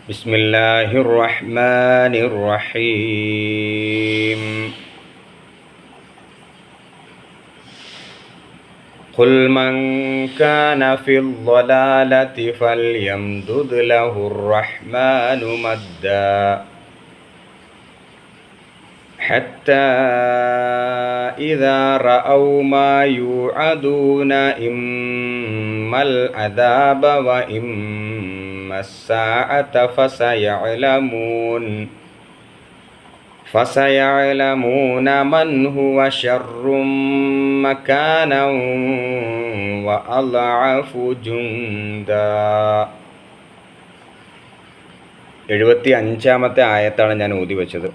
ബിസ്മില്ലാഹിർ റഹ്മാനിർ റഹീം. ഖുൽ മൻ കാന ഫിൽ ളലാലതി ഫൽയംദുദ് ലഹുർ റഹ്മാനു മദ്ദാ ഹത്താ ഇദാ റഅൗ മാ യുഅദൂന ഇമ്മൽ അദാബ വ الساعة فسيعلمون من هو شر مكانا وأضعف جندا. 75-ാമത്തെ ആയത്താണ് ഞാൻ ഓതി വെച്ചത്.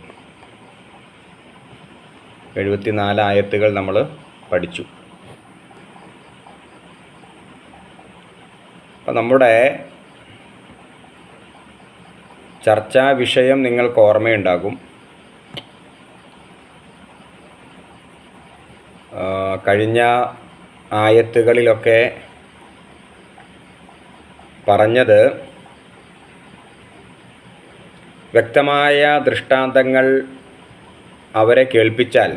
74 ആയത്തുകൾ നമ്മൾ പഠിച്ചു. അപ്പം നമ്മുടെ ചർച്ചാ വിഷയം നിങ്ങൾക്ക് ഓർമ്മയുണ്ടാകും. കഴിഞ്ഞ ആയത്തുകളിലൊക്കെ പറഞ്ഞത് വ്യക്തമായ ദൃഷ്ടാന്തങ്ങൾ അവരെ കേൾപ്പിച്ചാൽ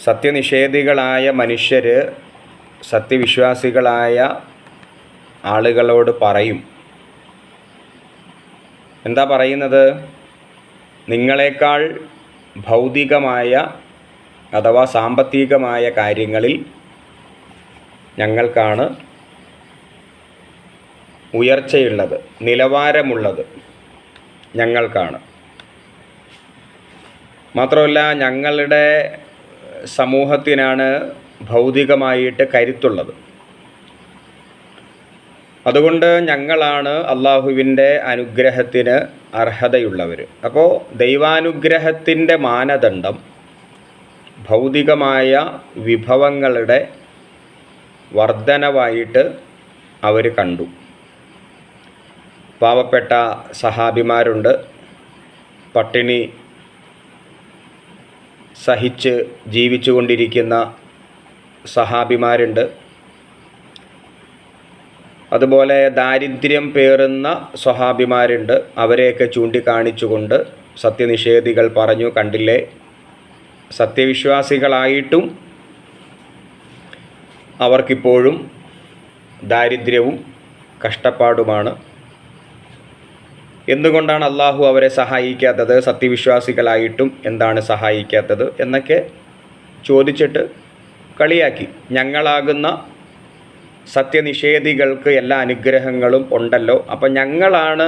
സത്യനിഷേധികളായ മനുഷ്യർ സത്യവിശ്വാസികളായ ആളുകളോട് പറയും. എന്താ പറയുന്നത്? നിങ്ങളെക്കാൾ ഭൗതികമായ അഥവാ സാമ്പത്തികമായ കാര്യങ്ങളിൽ ഞങ്ങൾക്കാണ് ഉയർച്ചയുള്ളത്, നിലവാരമുള്ളത് ഞങ്ങൾക്കാണ്. മാത്രമല്ല, ഞങ്ങളുടെ സമൂഹത്തിനാണ് ഭൗതികമായിട്ട് കരുത്തുള്ളത്. അതുകൊണ്ട് ഞങ്ങളാണ് അള്ളാഹുവിൻ്റെ അനുഗ്രഹത്തിന് അർഹതയുള്ളവർ. അപ്പോൾ ദൈവാനുഗ്രഹത്തിൻ്റെ മാനദണ്ഡം ഭൗതികമായ വിഭവങ്ങളുടെ വർധനവായിട്ട് അവർ കണ്ടു. പാവപ്പെട്ട സഹാബിമാരുണ്ട്, പട്ടിണി സഹിച്ച് ജീവിച്ചു കൊണ്ടിരിക്കുന്ന സഹാബിമാരുണ്ട്, അതുപോലെ ദാരിദ്ര്യം പേറുന്ന സ്വഹാബിമാരുണ്ട്. അവരെയൊക്കെ ചൂണ്ടിക്കാണിച്ചുകൊണ്ട് സത്യനിഷേധികൾ പറഞ്ഞു, കണ്ടില്ലേ, സത്യവിശ്വാസികളായിട്ടും അവർക്കിപ്പോഴും ദാരിദ്ര്യവും കഷ്ടപ്പാടുമാണ്. എന്തുകൊണ്ടാണ് അള്ളാഹു അവരെ സഹായിക്കാത്തത്? സത്യവിശ്വാസികളായിട്ടും എന്താണ് സഹായിക്കാത്തത് എന്നൊക്കെ ചോദിച്ചിട്ട് കളിയാക്കി. ഞങ്ങളാകുന്ന സത്യനിഷേധികൾക്ക് എല്ലാ അനുഗ്രഹങ്ങളും ഉണ്ടല്ലോ, അപ്പം ഞങ്ങളാണ്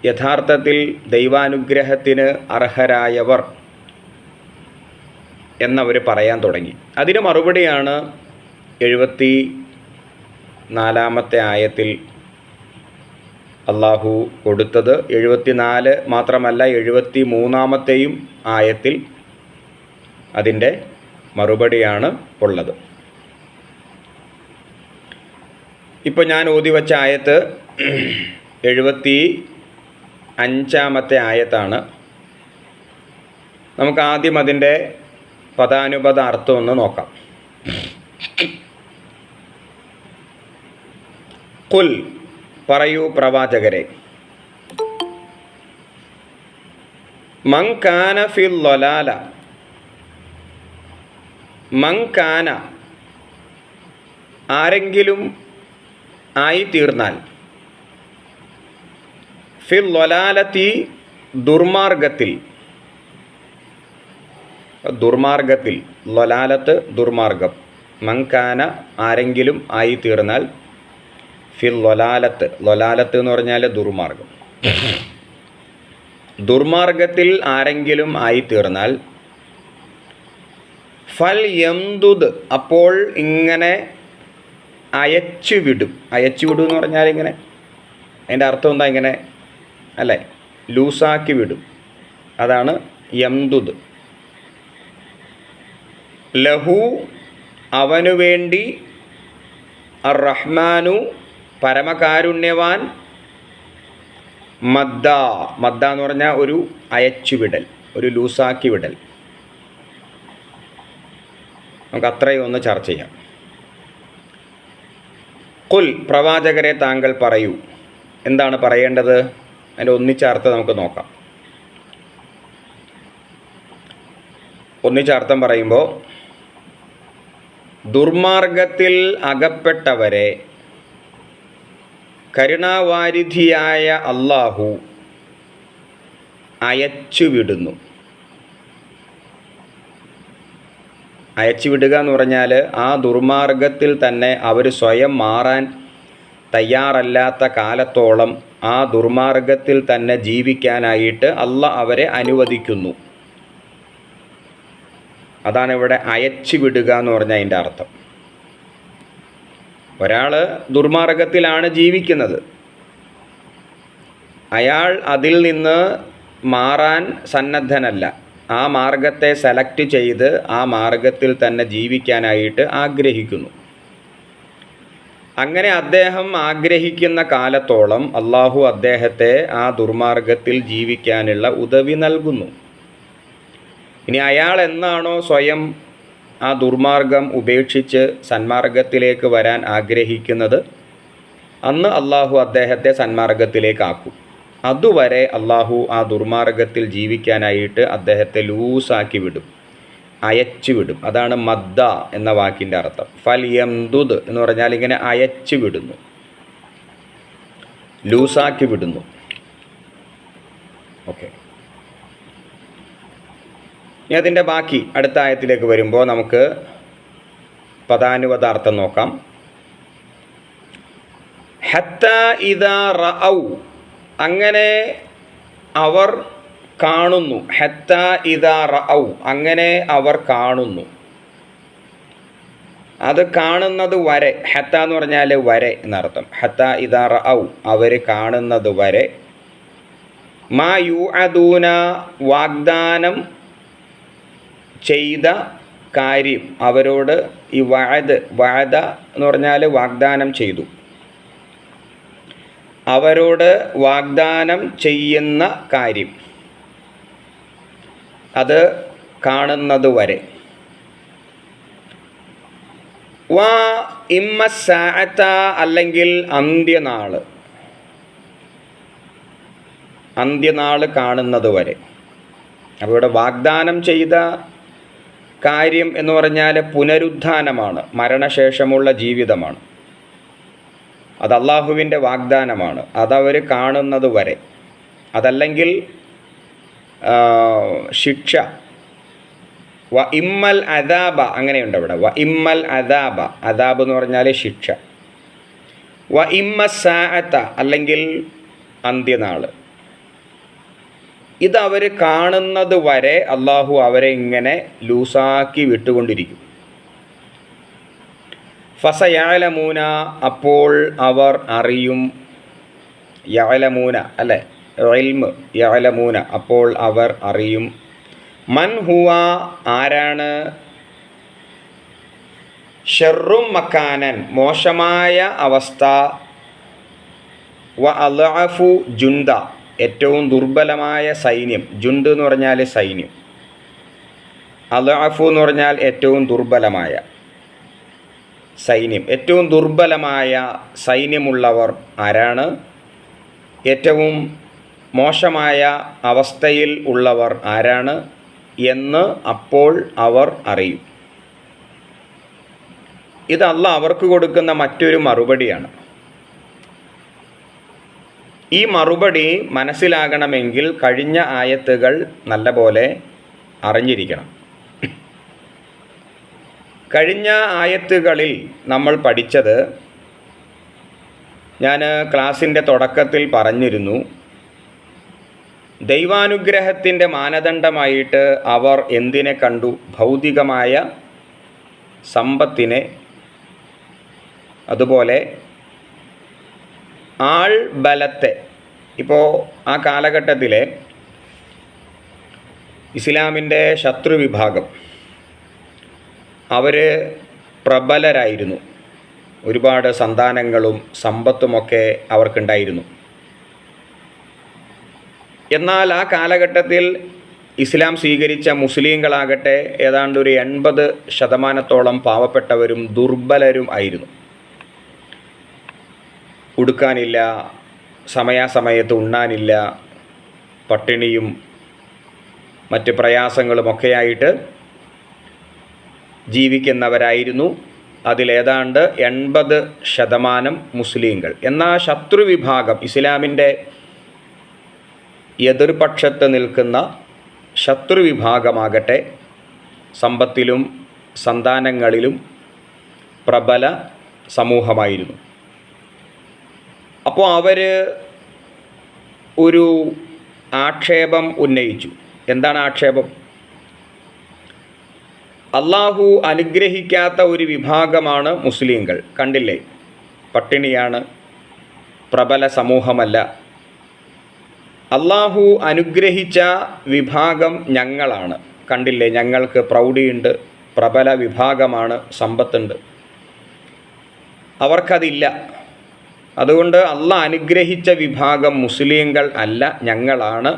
യഥാർത്ഥത്തിൽ ദൈവാനുഗ്രഹത്തിന് അർഹരായവർ എന്നവർ പറയാൻ തുടങ്ങി. അതിന് മറുപടിയാണ് 74-ാമത്തെ ആയത്തിൽ അള്ളാഹു കൊടുത്തത്. 74 മാത്രമല്ല, 73-ാമത്തെയും ആയത്തിൽ അതിൻ്റെ മറുപടിയാണ് ഉള്ളത്. ഇപ്പോൾ ഞാൻ ഓതി വച്ച ആയത്ത് 75-ാമത്തെ ആയത്താണ്. നമുക്ക് ആദ്യം അതിൻ്റെ പദാനുപദ അർത്ഥം ഒന്ന് നോക്കാം. ഖുൽ, പറയൂ പ്രവാചകരെ, മൻ കാന ഫിൽ ളലാല, മൻ കാന ആരെങ്കിലും ആയിത്തീർന്നാൽ, ഫിൽ ളലാലത്തി ദുർമാർഗത്തിൽ, ദുർമാർഗത്തിൽ, ളലാലത്ത് ദുർമാർഗം, മൻകാന ആരെങ്കിലും ആയിത്തീർന്നാൽ, ഫിൽ ളലാലത്ത്, ളലാലത്ത് എന്ന് പറഞ്ഞാൽ ദുർമാർഗം, ദുർമാർഗത്തിൽ ആരെങ്കിലും ആയിത്തീർന്നാൽ, ഫൽ യംദുദ്, അപ്പോൾ ഇങ്ങനെ അയച്ചു വിടും. അയച്ചു വിടും എന്ന് പറഞ്ഞാൽ ഇങ്ങനെ, അതിൻ്റെ അർത്ഥം എന്താ? ഇങ്ങനെ അല്ലേ, ലൂസാക്കി വിടും. അതാണ് യംദുദ്. ലഹു, അവനു വേണ്ടി, അർ റഹ്മാനു, പരമകാരുണ്യവാൻ, മദ്ദ, മദ്ദ എന്ന് പറഞ്ഞാൽ ഒരു അയച്ചുവിടൽ, ഒരു ലൂസാക്കി വിടൽ. നമുക്ക് അത്രയും ഒന്ന് ചർച്ച ചെയ്യാം. ഖുൽ പ്രവാചകരെ താങ്കൾ പറയൂ. എന്താണ് പറയേണ്ടത്? അതിൻ്റെ ഒന്നിച്ചർത്ഥം നമുക്ക് നോക്കാം. ഒന്നിച്ചർത്ഥം പറയുമ്പോൾ, ദുർമാർഗത്തിൽ അകപ്പെട്ടവരെ കരുണാവാരിധിയായ അല്ലാഹു അയച്ചുവിടുന്നു. അയച്ചുവിടുക എന്ന് പറഞ്ഞാൽ ആ ദുർമാർഗത്തിൽ തന്നെ അവർ സ്വയം മാറാൻ തയ്യാറല്ലാത്ത കാലത്തോളം ആ ദുർമാർഗത്തിൽ തന്നെ ജീവിക്കാനായിട്ട് അല്ലാഹ് അവരെ അനുവദിക്കുന്നു. അതാണ് ഇവിടെ അയച്ചുവിടുക എന്ന് പറഞ്ഞാൽ അതിൻ്റെ അർത്ഥം. ഒരാൾ ദുർമാർഗത്തിലാണ് ജീവിക്കുന്നത്, അയാൾ അതിൽ നിന്ന് മാറാൻ സന്നദ്ധനല്ല. ആ മാർഗത്തെ സെലക്ട് ചെയ്ത് ആ മാർഗത്തിൽ തന്നെ ജീവിക്കാനായിട്ട് ആഗ്രഹിക്കുന്നു. അങ്ങനെ അദ്ദേഹം ആഗ്രഹിക്കുന്ന കാലത്തോളം അല്ലാഹു അദ്ദേഹത്തെ ആ ദുർമാർഗത്തിൽ ജീവിക്കാനുള്ള ഉദവി നൽകുന്നു. ഇനി അയാൾ എന്നാണോ സ്വയം ആ ദുർമാർഗം ഉപേക്ഷിച്ച് സന്മാർഗത്തിലേക്ക് വരാൻ ആഗ്രഹിക്കുന്നത്, അന്ന് അല്ലാഹു അദ്ദേഹത്തെ സന്മാർഗത്തിലേക്കാക്കും. അതുവരെ അല്ലാഹു ആ ദുർമാർഗത്തിൽ ജീവിക്കാനായിട്ട് അദ്ദേഹത്തെ ലൂസാക്കി വിടും, അയച്ചു വിടും. അതാണ് മദ്ദ എന്ന വാക്കിൻ്റെ അർത്ഥം. ഫൽയംദുദ് എന്ന് പറഞ്ഞാൽ ഇങ്ങനെ അയച്ചു വിടുന്നു, ലൂസാക്കി വിടുന്നു. ഓക്കെ, ഇനി അതിൻ്റെ ബാക്കി അടുത്ത ആയത്തിലേക്ക് വരുമ്പോൾ നമുക്ക് പദാനുപദാർത്ഥം നോക്കാം. ഹത്താ ഇദാ റഔ, അങ്ങനെ അവർ കാണുന്നു. ഹത്താ ഇദാ റഔ, അങ്ങനെ അവർ കാണുന്നു. അത് കാണുന്നത് വരെ, ഹത്ത എന്ന് പറഞ്ഞാൽ വരെ എന്നർത്ഥം. ഹത്താ ഇദാ റഔ, അവർ കാണുന്നത് വരെ. മാ യുഅദൂന, വാഗ്ദാനം ചെയ്ത കാര്യം, അവരോട് ഈ വഅദ എന്ന് പറഞ്ഞാൽ വാഗ്ദാനം ചെയ്തു, അവരോട് വാഗ്ദാനം ചെയ്യുന്ന കാര്യം അത് കാണുന്നത് വരെ. വാ ഇമ്മ സഅത, അല്ലെങ്കിൽ അന്ത്യനാൾ കാണുന്നത് വരെ. അപ്പോൾ ഇവിടെ വാഗ്ദാനം ചെയ്ത കാര്യം എന്ന് പറഞ്ഞാൽ പുനരുത്ഥാനമാണ്, മരണശേഷമുള്ള ജീവിതമാണ്. അത് അള്ളാഹുവിൻ്റെ വാഗ്ദാനമാണ്. അതവർ കാണുന്നത് വരെ. അതല്ലെങ്കിൽ ശിക്ഷ, വ ഇമ്മൽ അദാബ, അങ്ങനെയുണ്ട് അവിടെ. വ ഇമ്മൽ അദാബ, അദാബ് എന്ന് പറഞ്ഞാൽ ശിക്ഷ. വ ഇമ്മ സാഅത, അല്ലെങ്കിൽ അന്ത്യനാൾ. ഇതവർ കാണുന്നത് വരെ അള്ളാഹു അവരെ ഇങ്ങനെ ലൂസാക്കി വിട്ടുകൊണ്ടിരിക്കും. ഫസയഅലമൂന, അപ്പോൾ അവർ അറിയും. യഅലമൂന അല്ലേ, ഇൽമ്, യഅലമൂന, അപ്പോൾ അവർ അറിയും. മൻ ഹുവ, ആരാണ്. ഷർറും മക്കാനൻ, മോശമായ അവസ്ഥ. വ അദ്അഫു ജുണ്ട, ഏറ്റവും ദുർബലമായ സൈന്യം. ജുണ്ട് എന്ന് പറഞ്ഞാൽ സൈന്യം, അദ്അഫു എന്ന് പറഞ്ഞാൽ ഏറ്റവും ദുർബലമായ സൈന്യം. ഏറ്റവും ദുർബലമായ സൈന്യമുള്ളവർ ആരാണ്? ഏറ്റവും മോശമായ അവസ്ഥയിൽ ഉള്ളവർ ആരാണ് എന്ന് അപ്പോൾ അവർ അറിയും. ഇത് അല്ലാഹ് അവർക്ക് കൊടുക്കുന്ന മറ്റൊരു മറുപടിയാണ്. ഈ മറുപടി മനസ്സിലാകണമെങ്കിൽ കഴിഞ്ഞ ആയത്തുകൾ നല്ലപോലെ അറിഞ്ഞിരിക്കണം. കഴിഞ്ഞ ആയത്തുകളിൽ നമ്മൾ പഠിച്ചത്, ഞാൻ ക്ലാസിൻ്റെ തുടക്കത്തിൽ പറഞ്ഞിരുന്നു, ദൈവാനുഗ്രഹത്തിൻ്റെ മാനദണ്ഡമായിട്ട് അവർ എന്തിനെ കണ്ടു? ഭൗതികമായ സമ്പത്തിനെ, അതുപോലെ ആൾ ബലത്തെ. ഇപ്പോൾ ആ കാലഘട്ടത്തിലെ ഇസ്ലാമിൻ്റെ ശത്രുവിഭാഗം അവർ പ്രബലരായിരുന്നു. ഒരുപാട് സന്താനങ്ങളും സമ്പത്തുമൊക്കെ അവർക്കുണ്ടായിരുന്നു. എന്നാൽ ആ കാലഘട്ടത്തിൽ ഇസ്ലാം സ്വീകരിച്ച മുസ്ലിങ്ങളാകട്ടെ ഏതാണ്ട് ഒരു 80% പാവപ്പെട്ടവരും ദുർബലരും ആയിരുന്നു. ഉടുക്കാനില്ല, സമയാസമയത്ത് ഉണ്ണാനില്ല, പട്ടിണിയും മറ്റ് പ്രയാസങ്ങളുമൊക്കെയായിട്ട് ജീവിക്കുന്നവരായിരുന്നു. അതിലേതാണ്ട് 80% മുസ്ലിങ്ങൾ. എന്നാൽ ശത്രുവിഭാഗം, ഇസ്ലാമിൻ്റെ എതിർപക്ഷത്ത് നിൽക്കുന്ന ശത്രുവിഭാഗമാകട്ടെ സമ്പത്തിലും സന്താനങ്ങളിലും പ്രബല സമൂഹമായിരുന്നു. അപ്പോൾ അവർ ഒരു ആക്ഷേപം ഉന്നയിച്ചു. എന്താണ് ആക്ഷേപം? അള്ളാഹു അനുഗ്രഹിക്കാത്ത ഒരു വിഭാഗമാണ് മുസ്ലിങ്ങൾ. കണ്ടില്ലേ, പട്ടിണിയാണ്, പ്രബല സമൂഹമല്ല. അള്ളാഹു അനുഗ്രഹിച്ച വിഭാഗം ഞങ്ങളാണ്. കണ്ടില്ലേ, ഞങ്ങൾക്ക് പ്രൗഢിയുണ്ട്, പ്രബല വിഭാഗമാണ്, സമ്പത്തുണ്ട്. അവർക്കതില്ല. അതുകൊണ്ട് അള്ളാഹ് അനുഗ്രഹിച്ച വിഭാഗം മുസ്ലിങ്ങൾ അല്ല, ഞങ്ങളാണ്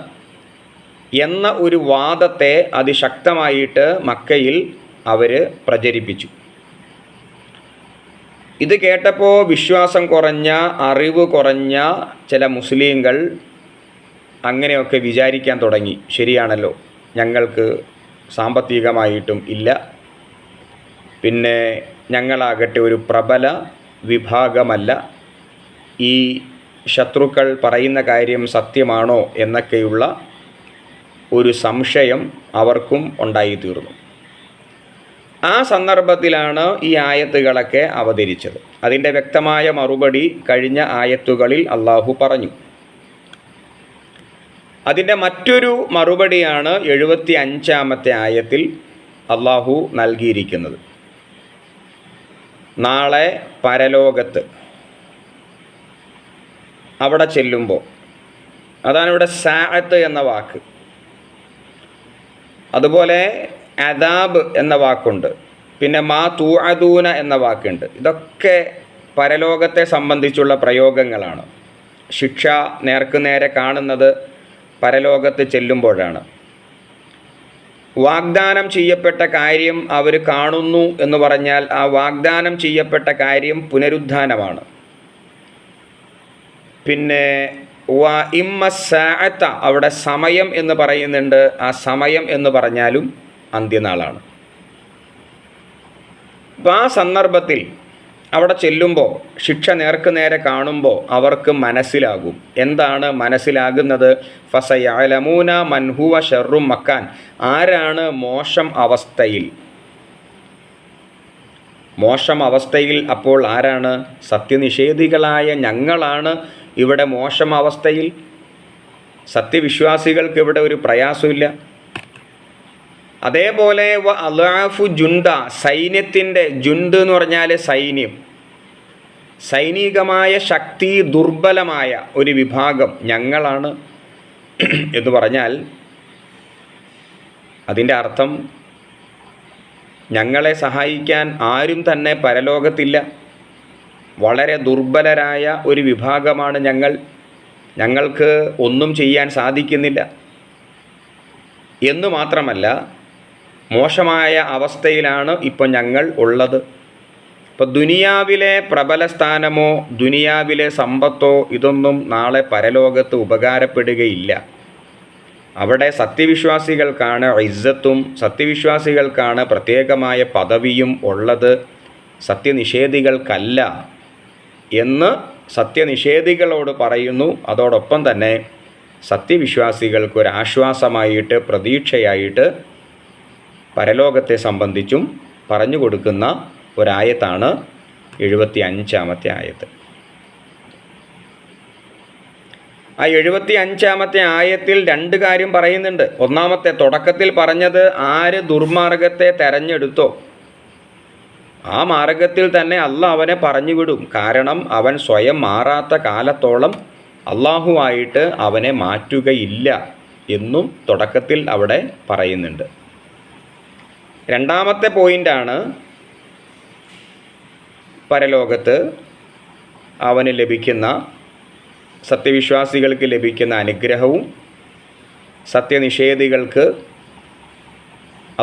എന്ന ഒരു വാദത്തെ അതിശക്തമായിട്ട് മക്കയിൽ അവർ പ്രചരിപ്പിച്ചു. ഇത് കേട്ടപ്പോൾ വിശ്വാസം കുറഞ്ഞ, അറിവ് കുറഞ്ഞ ചില മുസ്ലിങ്ങൾ അങ്ങനെയൊക്കെ വിചാരിക്കാൻ തുടങ്ങി. ശരിയാണല്ലോ, ഞങ്ങൾക്ക് സാമ്പത്തികമായിട്ടും ഇല്ല, പിന്നെ ഞങ്ങളാകട്ടെ ഒരു പ്രബല വിഭാഗമല്ല, ഈ ശത്രുക്കൾ പറയുന്ന കാര്യം സത്യമാണോ എന്നൊക്കെയുള്ള ഒരു സംശയം അവർക്കും ഉണ്ടായിത്തീർന്നു. ആ സന്ദർഭത്തിലാണ് ഈ ആയത്തുകളൊക്കെ അവതരിച്ചത്. അതിൻ്റെ വ്യക്തമായ മറുപടി കഴിഞ്ഞ ആയത്തുകളിൽ അള്ളാഹു പറഞ്ഞു. അതിൻ്റെ മറ്റൊരു മറുപടിയാണ് 75-ാമത്തെ ആയത്തിൽ അള്ളാഹു നൽകിയിരിക്കുന്നത്. നാളെ പരലോകത്ത് അവിടെ ചെല്ലുമ്പോൾ, അതാണ് ഇവിടെ സാഅത്ത് എന്ന വാക്ക്. അതുപോലെ അദാബ് എന്ന വാക്കുണ്ട്, പിന്നെ മാ തൂഅദൂന എന്ന വാക്കുണ്ട്. ഇതൊക്കെ പരലോകത്തെ സംബന്ധിച്ചുള്ള പ്രയോഗങ്ങളാണ്. ശിക്ഷ നേർക്കുനേരെ കാണുന്നത് പരലോകത്ത് ചെല്ലുമ്പോഴാണ്. വാഗ്ദാനം ചെയ്യപ്പെട്ട കാര്യം അവർ കാണുന്നു എന്ന് പറഞ്ഞാൽ ആ വാഗ്ദാനം ചെയ്യപ്പെട്ട കാര്യം പുനരുദ്ധാനമാണ്. പിന്നെ ഇമ്മസ്സാഅത്ത, അവിടെ സമയം എന്ന് പറയുന്നുണ്ട്. ആ സമയം എന്ന് പറഞ്ഞാലും അന്ത്യനാളാണ്. അപ്പോൾ ആ സന്ദർഭത്തിൽ അവിടെ ചെല്ലുമ്പോൾ, ശിക്ഷ നേർക്കുനേരെ കാണുമ്പോൾ അവർക്ക് മനസ്സിലാകും. എന്താണ് മനസ്സിലാകുന്നത്? ഫസയഅലമൂന മൻ ഹുവ ശർറും മക്കാൻ, ആരാണ് മോശം അവസ്ഥയിൽ. മോശം അവസ്ഥയിൽ അപ്പോൾ ആരാണ്? സത്യനിഷേധികളായ ഞങ്ങളാണ് ഇവിടെ മോശം അവസ്ഥയിൽ. സത്യവിശ്വാസികൾക്ക് ഇവിടെ ഒരു പ്രയാസമില്ല. അതേപോലെ വ അലാഫു ജുണ്ട, സൈന്യത്തിൻ്റെ, ജുണ്ട് എന്ന് പറഞ്ഞാൽ സൈന്യം, സൈനികമായ ശക്തി ദുർബലമായ ഒരു വിഭാഗം ഞങ്ങളാണ് എന്ന് പറഞ്ഞാൽ അതിൻ്റെ അർത്ഥം ഞങ്ങളെ സഹായിക്കാൻ ആരും തന്നെ പരലോകത്തില്ല, വളരെ ദുർബലരായ ഒരു വിഭാഗമാണ് ഞങ്ങൾ, ഞങ്ങൾക്ക് ഒന്നും ചെയ്യാൻ സാധിക്കുന്നില്ല എന്ന് മാത്രമല്ല മോശമായ അവസ്ഥയിലാണ് ഇപ്പോൾ ഞങ്ങൾ ഉള്ളത്. ഇപ്പോൾ ദുനിയാവിലെ പ്രബല സ്ഥാനമോ ദുനിയാവിലെ സമ്പത്തോ ഇതൊന്നും നാളെ പരലോകത്ത് ഉപകാരപ്പെടുകയില്ല. അവിടെ സത്യവിശ്വാസികൾക്കാണ് ഇസ്സത്തും സത്യവിശ്വാസികൾക്കാണ് പ്രത്യേകമായ പദവിയും ഉള്ളത്, സത്യനിഷേധികൾക്കല്ല എന്ന് സത്യനിഷേധികളോട് പറയുന്നു. അതോടൊപ്പം തന്നെ സത്യവിശ്വാസികൾക്കൊരാശ്വാസമായിട്ട്, പ്രതീക്ഷയായിട്ട് പരലോകത്തെ സംബന്ധിച്ചും പറഞ്ഞു കൊടുക്കുന്ന ഒരായത്താണ് 75-ാമത്തെ ആയത്ത്. ആ 75-ാമത്തെ ആയത്തിൽ രണ്ട് കാര്യം പറയുന്നുണ്ട്. ഒന്നാമത്തെ, തുടക്കത്തിൽ പറഞ്ഞത് ആര് ദുർമാർഗത്തെ തെരഞ്ഞെടുത്തോ ആ മാർഗത്തിൽ തന്നെ അള്ളാഹ് അവനെ പറഞ്ഞു വിടും. കാരണം അവൻ സ്വയം മാറാത്ത കാലത്തോളം അള്ളാഹുവായിട്ട് അവനെ മാറ്റുകയില്ല എന്നും തുടക്കത്തിൽ അവിടെ പറയുന്നുണ്ട്. രണ്ടാമത്തെ പോയിൻ്റാണ് പരലോകത്ത് അവന് ലഭിക്കുന്ന, സത്യവിശ്വാസികൾക്ക് ലഭിക്കുന്ന അനുഗ്രഹവും സത്യനിഷേധികൾക്ക്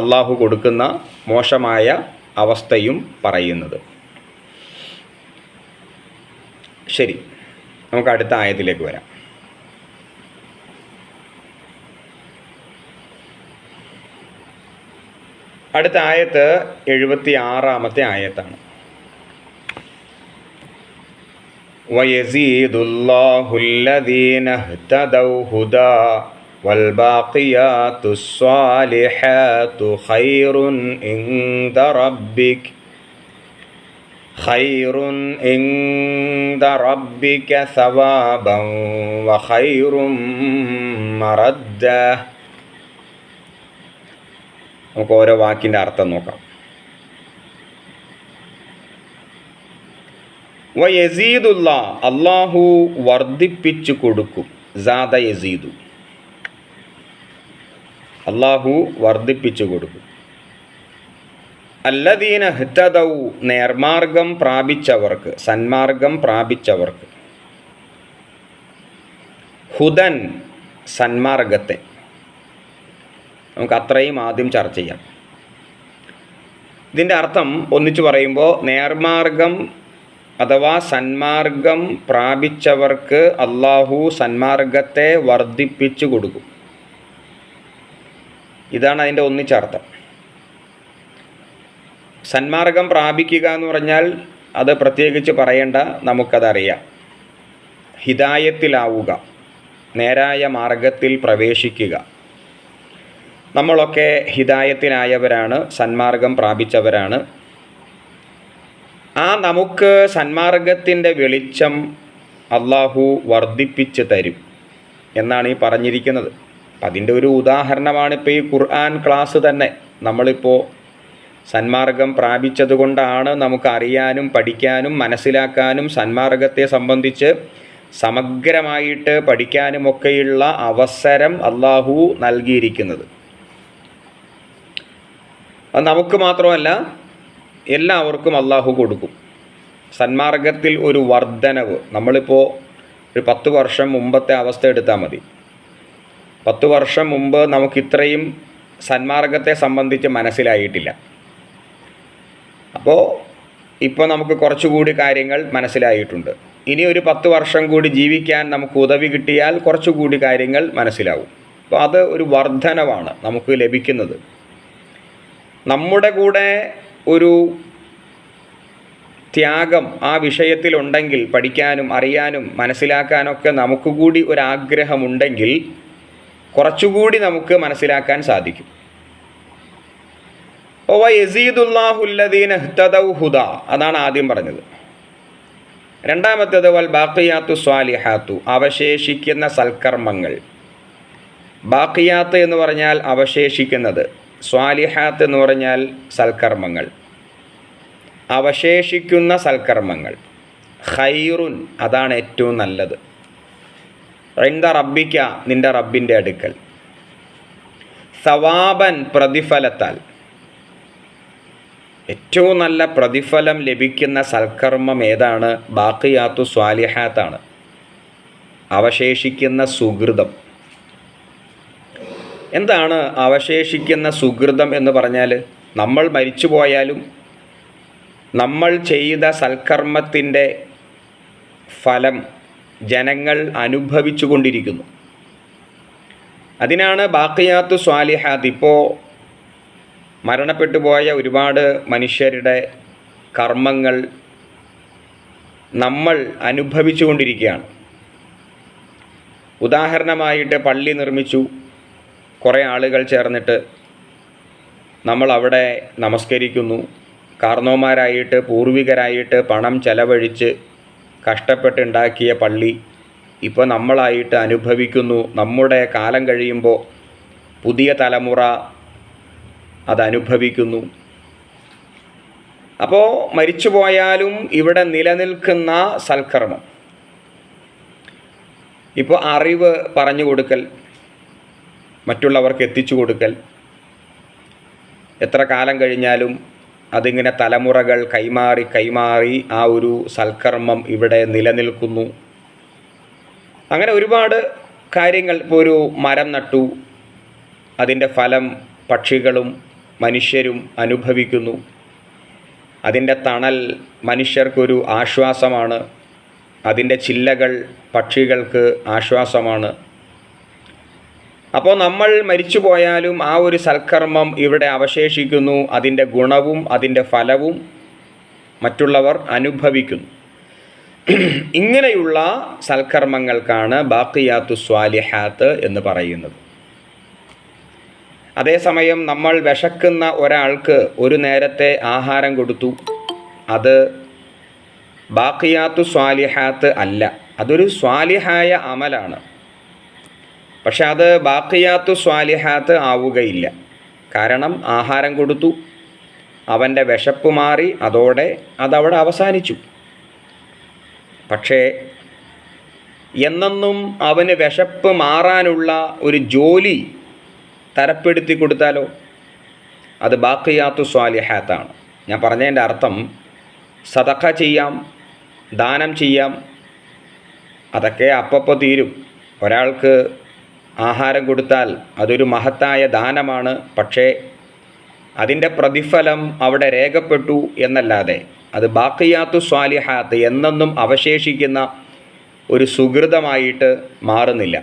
അള്ളാഹു കൊടുക്കുന്ന മോശമായ അവസ്ഥയും പറയുന്നത്. ശരി. നമുക്ക് അടുത്ത ആയത്തിലേക്ക് വരാം. അടുത്ത ആയത്ത് 76-ാമത്തെ ആയത്താണ്. വയസീദുല്ലാഹുല്ലദീന ഇഹ്തദൗ ഹുദാ വൽബാഖിയാത്തുസ്സാലിഹാത്തു ഖൈറുൻ ഇൻദ റബ്ബിക സവാബൻ വഖൈറും മറദ്ദാ. നമുക്ക് ഓരോ വാക്കിൻ്റെ അർത്ഥം നോക്കാം. വയസീദുല്ലാ, അള്ളാഹു വർദ്ധിപ്പിച്ചു കൊടുക്കും. സാദ യസീദു, അള്ളാഹു വർദ്ധിപ്പിച്ചു കൊടുക്കും. അല്ലദീന ഇഹ്തദൗ, നേർമാർഗം പ്രാപിച്ചവർക്ക്, സന്മാർഗം പ്രാപിച്ചവർക്ക്. ഹുദൻ, സന്മാർഗത്തെ. നമുക്ക് അത്രയും ആദ്യം ചർച്ച ചെയ്യാം. ഇതിൻ്റെ അർത്ഥം ഒന്നിച്ചു പറയുമ്പോൾ, നേർമാർഗം അഥവാ സന്മാർഗം പ്രാപിച്ചവർക്ക് അള്ളാഹു സന്മാർഗത്തെ വർദ്ധിപ്പിച്ചു കൊടുക്കും. ഇതാണ് അതിൻ്റെ ഒന്നിച്ചർത്ഥം. സന്മാർഗം പ്രാപിക്കുക എന്ന് പറഞ്ഞാൽ അത് പ്രത്യേകിച്ച് പറയേണ്ട, നമുക്കതറിയാം. ഹിദായത്തിലാവുക, നേരായ മാർഗത്തിൽ പ്രവേശിക്കുക. നമ്മളൊക്കെ ഹിദായത്തിലായവരാണ്, സന്മാർഗം പ്രാപിച്ചവരാണ്. ആ നമുക്ക് സന്മാർഗത്തിൻ്റെ വെളിച്ചം അള്ളാഹു വർദ്ധിപ്പിച്ച് തരും എന്നാണ് ഈ പറഞ്ഞിരിക്കുന്നത്. അപ്പം അതിൻ്റെ ഒരു ഉദാഹരണമാണിപ്പോൾ ഈ ഖുർആൻ ക്ലാസ് തന്നെ. നമ്മളിപ്പോൾ സന്മാർഗം പ്രാപിച്ചതുകൊണ്ടാണ് നമുക്ക് അറിയാനും പഠിക്കാനും മനസ്സിലാക്കാനും സന്മാർഗത്തെ സംബന്ധിച്ച് സമഗ്രമായിട്ട് പഠിക്കാനുമൊക്കെയുള്ള അവസരം അള്ളാഹു നൽകിയിരിക്കുന്നത്. അത് നമുക്ക് മാത്രമല്ല, എല്ലാവർക്കും അള്ളാഹു കൊടുക്കും. സന്മാർഗത്തിൽ ഒരു വർധനവ്. നമ്മളിപ്പോൾ ഒരു 10 വർഷം മുമ്പത്തെ അവസ്ഥ എടുത്താൽ മതി. 10 വർഷം മുമ്പ് നമുക്കിത്രയും സന്മാർഗത്തെ സംബന്ധിച്ച് മനസ്സിലായിട്ടില്ല. അപ്പോൾ ഇപ്പോൾ നമുക്ക് കുറച്ചുകൂടി കാര്യങ്ങൾ മനസ്സിലായിട്ടുണ്ട്. ഇനി ഒരു 10 വർഷം കൂടി ജീവിക്കാൻ നമുക്ക് ഉദവി കിട്ടിയാൽ കുറച്ചുകൂടി കാര്യങ്ങൾ മനസ്സിലാവും. അപ്പോൾ അത് ഒരു വർധനവാണ് നമുക്ക് ലഭിക്കുന്നത്. നമ്മുടെ കൂടെ ഒരു ത്യാഗം ആ വിഷയത്തിലുണ്ടെങ്കിൽ, പഠിക്കാനും അറിയാനും മനസ്സിലാക്കാനൊക്കെ നമുക്ക് കൂടി ഒരാഗ്രഹമുണ്ടെങ്കിൽ കുറച്ചുകൂടി നമുക്ക് മനസ്സിലാക്കാൻ സാധിക്കും. വയസീദുല്ലാഹുല്ലദീന ഇഹ്തദൗ ഹുദാ, അതാണ് ആദ്യം പറഞ്ഞത്. രണ്ടാമത്തേത് വൽ ബാഖിയാത്തു സ്വാലിഹാത്തു, അവശേഷിക്കുന്ന സൽക്കർമ്മങ്ങൾ. ബാഖിയാത്ത് എന്ന് പറഞ്ഞാൽ അവശേഷിക്കുന്നത്, സ്വാലിഹാത്ത് എന്ന് പറഞ്ഞാൽ സൽക്കർമ്മങ്ങൾ. അവശേഷിക്കുന്ന സൽക്കർമ്മങ്ങൾ. ഖൈറുൻ, അതാണ് ഏറ്റവും നല്ലത്. ഇൻദ റബ്ബിക, നിൻ്റെ റബ്ബിൻ്റെ അടുക്കൽ. സവാബൻ, പ്രതിഫലത്താൽ. ഏറ്റവും നല്ല പ്രതിഫലം ലഭിക്കുന്ന സൽക്കർമ്മം ഏതാണ്? ബാഖിയാത്തു സ്വാലിഹാത്താണ്, അവശേഷിക്കുന്ന സുകൃതം. എന്താണ് അവശേഷിക്കുന്ന സുകൃതം എന്ന് പറഞ്ഞാൽ? നമ്മൾ മരിച്ചു പോയാലും നമ്മൾ ചെയ്ത സൽക്കർമ്മത്തിൻ്റെ ഫലം ജനങ്ങൾ അനുഭവിച്ചു കൊണ്ടിരിക്കുന്നു. അതിനാണ് ബാഖിയാത്തു സ്വാലിഹാത്ത്. ഇപ്പോൾ മരണപ്പെട്ടു പോയ ഒരുപാട് മനുഷ്യരുടെ കർമ്മങ്ങൾ നമ്മൾ അനുഭവിച്ചു കൊണ്ടിരിക്കുകയാണ്. ഉദാഹരണമായിട്ട് പള്ളി നിർമ്മിച്ചു, കുറേ ആളുകൾ ചേർന്നിട്ട് നമ്മൾ അവിടെ നമസ്കരിക്കുന്നു. കാർന്നോമാരായിട്ട് പൂർവികരായിട്ട് പണം ചെലവഴിച്ച് കഷ്ടപ്പെട്ടുണ്ടാക്കിയ പള്ളി ഇപ്പോൾ നമ്മളായിട്ട് അനുഭവിക്കുന്നു. നമ്മുടെ കാലം കഴിയുമ്പോൾ പുതിയ തലമുറ അതനുഭവിക്കുന്നു. അപ്പോൾ മരിച്ചു പോയാലും ഇവിടെ നിലനിൽക്കുന്ന സൽക്കർമ്മം, ഇപ്പോൾ അറിവ് പറഞ്ഞു കൊടുക്കൽ, മറ്റുള്ളവർക്ക് എത്തിച്ചു കൊടുക്കൽ, എത്ര കാലം കഴിഞ്ഞാലും അതിങ്ങനെ തലമുറകൾ കൈമാറി ആ ഒരു സൽക്കർമ്മം ഇവിടെ നിലനിൽക്കുന്നു. അങ്ങനെ ഒരുപാട് കാര്യങ്ങൾ. ഇപ്പോൾ ഒരു മരം നട്ടു, അതിൻ്റെ ഫലം പക്ഷികളും മനുഷ്യരും അനുഭവിക്കുന്നു. അതിൻ്റെ തണൽ മനുഷ്യർക്കൊരു ആശ്വാസമാണ്. അതിൻ്റെ ചില്ലകൾ പക്ഷികൾക്ക് ആശ്വാസമാണ്. അപ്പോൾ നമ്മൾ മരിച്ചു പോയാലും ആ ഒരു സൽക്കർമ്മം ഇവിടെ അവശേഷിക്കുന്നു. അതിൻ്റെ ഗുണവും അതിൻ്റെ ഫലവും മറ്റുള്ളവർ അനുഭവിക്കുന്നു. ഇങ്ങനെയുള്ള സൽക്കർമ്മങ്ങൾക്കാണ് ബാഖിയാത്തു സ്വാലിഹാത്ത് എന്ന് പറയുന്നത്. അതേസമയം നമ്മൾ വിശക്കുന്ന ഒരാൾക്ക് ഒരു നേരത്തെ ആഹാരം കൊടുത്തു, അത് ബാഖിയാത്തു സ്വാലിഹാത്ത് അല്ല, അതൊരു സ്വാലിഹായ അമലാണ്. പക്ഷെ അത് ബാഖിയാത്തു സ്വാലിഹാത്ത് ആവുകയില്ല. കാരണം ആഹാരം കൊടുത്തു, അവൻ്റെ വിശപ്പ് മാറി, അതോടെ അതവിടെ അവസാനിച്ചു. പക്ഷേ എന്നെന്നും അവന് വിശപ്പ് മാറാനുള്ള ഒരു ജോലി തരപ്പെടുത്തി കൊടുത്താലോ, അത് ബാഖിയാത്തു സ്വാലിഹാത്താണ്. ഞാൻ പറഞ്ഞതിൻ്റെ അർത്ഥം സദഖ ചെയ്യാം, ദാനം ചെയ്യാം, അതൊക്കെ അപ്പപ്പോൾ തീരും. ഒരാൾക്ക് ആഹാരം കൊടുത്താൽ അതൊരു മഹത്തായ ദാനമാണ്. പക്ഷേ അതിൻ്റെ പ്രതിഫലം അവിടെ രേഖപ്പെട്ടു എന്നല്ലാതെ അത് ബാഖിയാത്തു സ്വാലിഹാത്ത് എന്നെന്നും അവശേഷിക്കുന്ന ഒരു സുഹൃതമായിട്ട് മാറുന്നില്ല.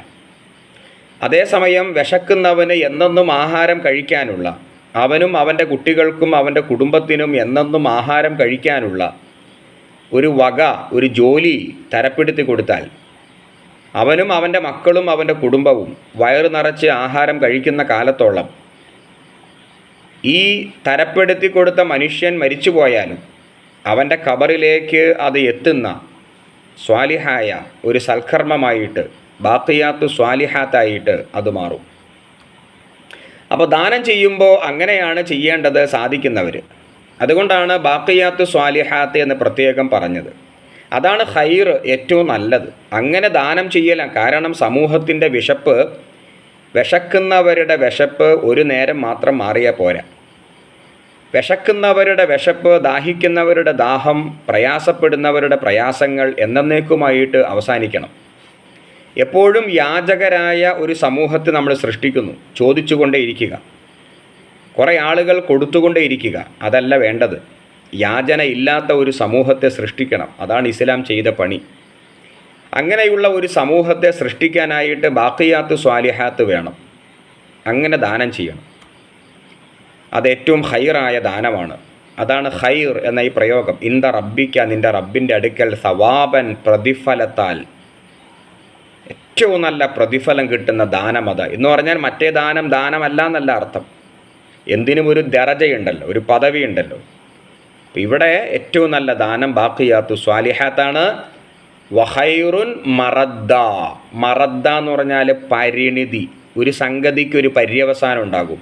അതേസമയം വിശക്കുന്നവന് എന്നെന്നും ആഹാരം കഴിക്കാനുള്ള, അവനും അവൻ്റെ കുട്ടികൾക്കും അവൻ്റെ കുടുംബത്തിനും എന്നെന്നും ആഹാരം കഴിക്കാനുള്ള ഒരു വക, ഒരു ജോലി തരപ്പെടുത്തി കൊടുത്താൽ അവനും അവൻ്റെ മക്കളും അവൻ്റെ കുടുംബവും വയറ് നിറച്ച് ആഹാരം കഴിക്കുന്ന കാലത്തോളം ഈ തരപ്പെടുത്തി കൊടുത്ത മനുഷ്യൻ മരിച്ചു പോയാലും അവൻ്റെ ഖബറിലേക്ക് അത് എത്തുന്ന സ്വാലിഹായ ഒരു സൽക്കർമ്മമായിട്ട്, ബാഖിയാത്തു സ്വാലിഹാത്തായിട്ട് അത് മാറും. അപ്പോൾ ദാനം ചെയ്യുമ്പോൾ അങ്ങനെയാണ് ചെയ്യേണ്ടത് സാധിക്കുന്നവർ. അതുകൊണ്ടാണ് ബാഖിയാത്തു സ്വാലിഹാത്ത് എന്ന് പ്രത്യേകം പറഞ്ഞത്. അതാണ് ഖൈർ, ഏറ്റവും നല്ലത്. അങ്ങനെ ദാനം ചെയ്യലാണ്. കാരണം സമൂഹത്തിൻ്റെ വിശക്കുന്നവരുടെ വിശപ്പ് ഒരു നേരം മാത്രം മാറിയാൽ പോരാ. വിശക്കുന്നവരുടെ വിശപ്പ്, ദാഹിക്കുന്നവരുടെ ദാഹം, പ്രയാസപ്പെടുന്നവരുടെ പ്രയാസങ്ങൾ എന്നേക്കുമായിട്ട് അവസാനിക്കണം. എപ്പോഴും യാചകരായ ഒരു സമൂഹത്തെ നമ്മൾ സൃഷ്ടിക്കുന്നു. ചോദിച്ചുകൊണ്ടേയിരിക്കുക, കുറേ ആളുകൾ കൊടുത്തുകൊണ്ടേയിരിക്കുക, അതല്ല വേണ്ടത്. യാചന ഇല്ലാത്ത ഒരു സമൂഹത്തെ സൃഷ്ടിക്കണം. അതാണ് ഇസ്ലാം ചെയ്ത പണി. അങ്ങനെയുള്ള ഒരു സമൂഹത്തെ സൃഷ്ടിക്കാനായിട്ട് ബാഖിയാത്തു സ്വാലിഹാത്ത് വേണം. അങ്ങനെ ദാനം ചെയ്യണം. അത് ഏറ്റവും ഖൈറായ ദാനമാണ്. അതാണ് ഖൈർ എന്ന ഈ പ്രയോഗം. ഇന്ദ റബ്ബിക്ക, നിൻ്റെ റബ്ബിൻ്റെ അടുക്കൽ സവാബൻ, പ്രതിഫലത്താൽ ഏറ്റവും നല്ല പ്രതിഫലം കിട്ടുന്ന ദാനം അത് എന്ന് പറഞ്ഞാൽ മറ്റേ ദാനമല്ല എന്നല്ല അർത്ഥം. എന്തിനും ഒരു ദറജയുണ്ടല്ലോ, ഒരു പദവി ഉണ്ടല്ലോ. ഇവിടെ ഏറ്റവും നല്ല ദാനം ബാഖിയാത്തു സ്വാലിഹാത്താണ്. വഖൈറുൻ മറദ്ദ എന്ന് പറഞ്ഞാൽ പരിണിതി. ഒരു സംഗതിക്ക് ഒരു പര്യവസാനം ഉണ്ടാകും,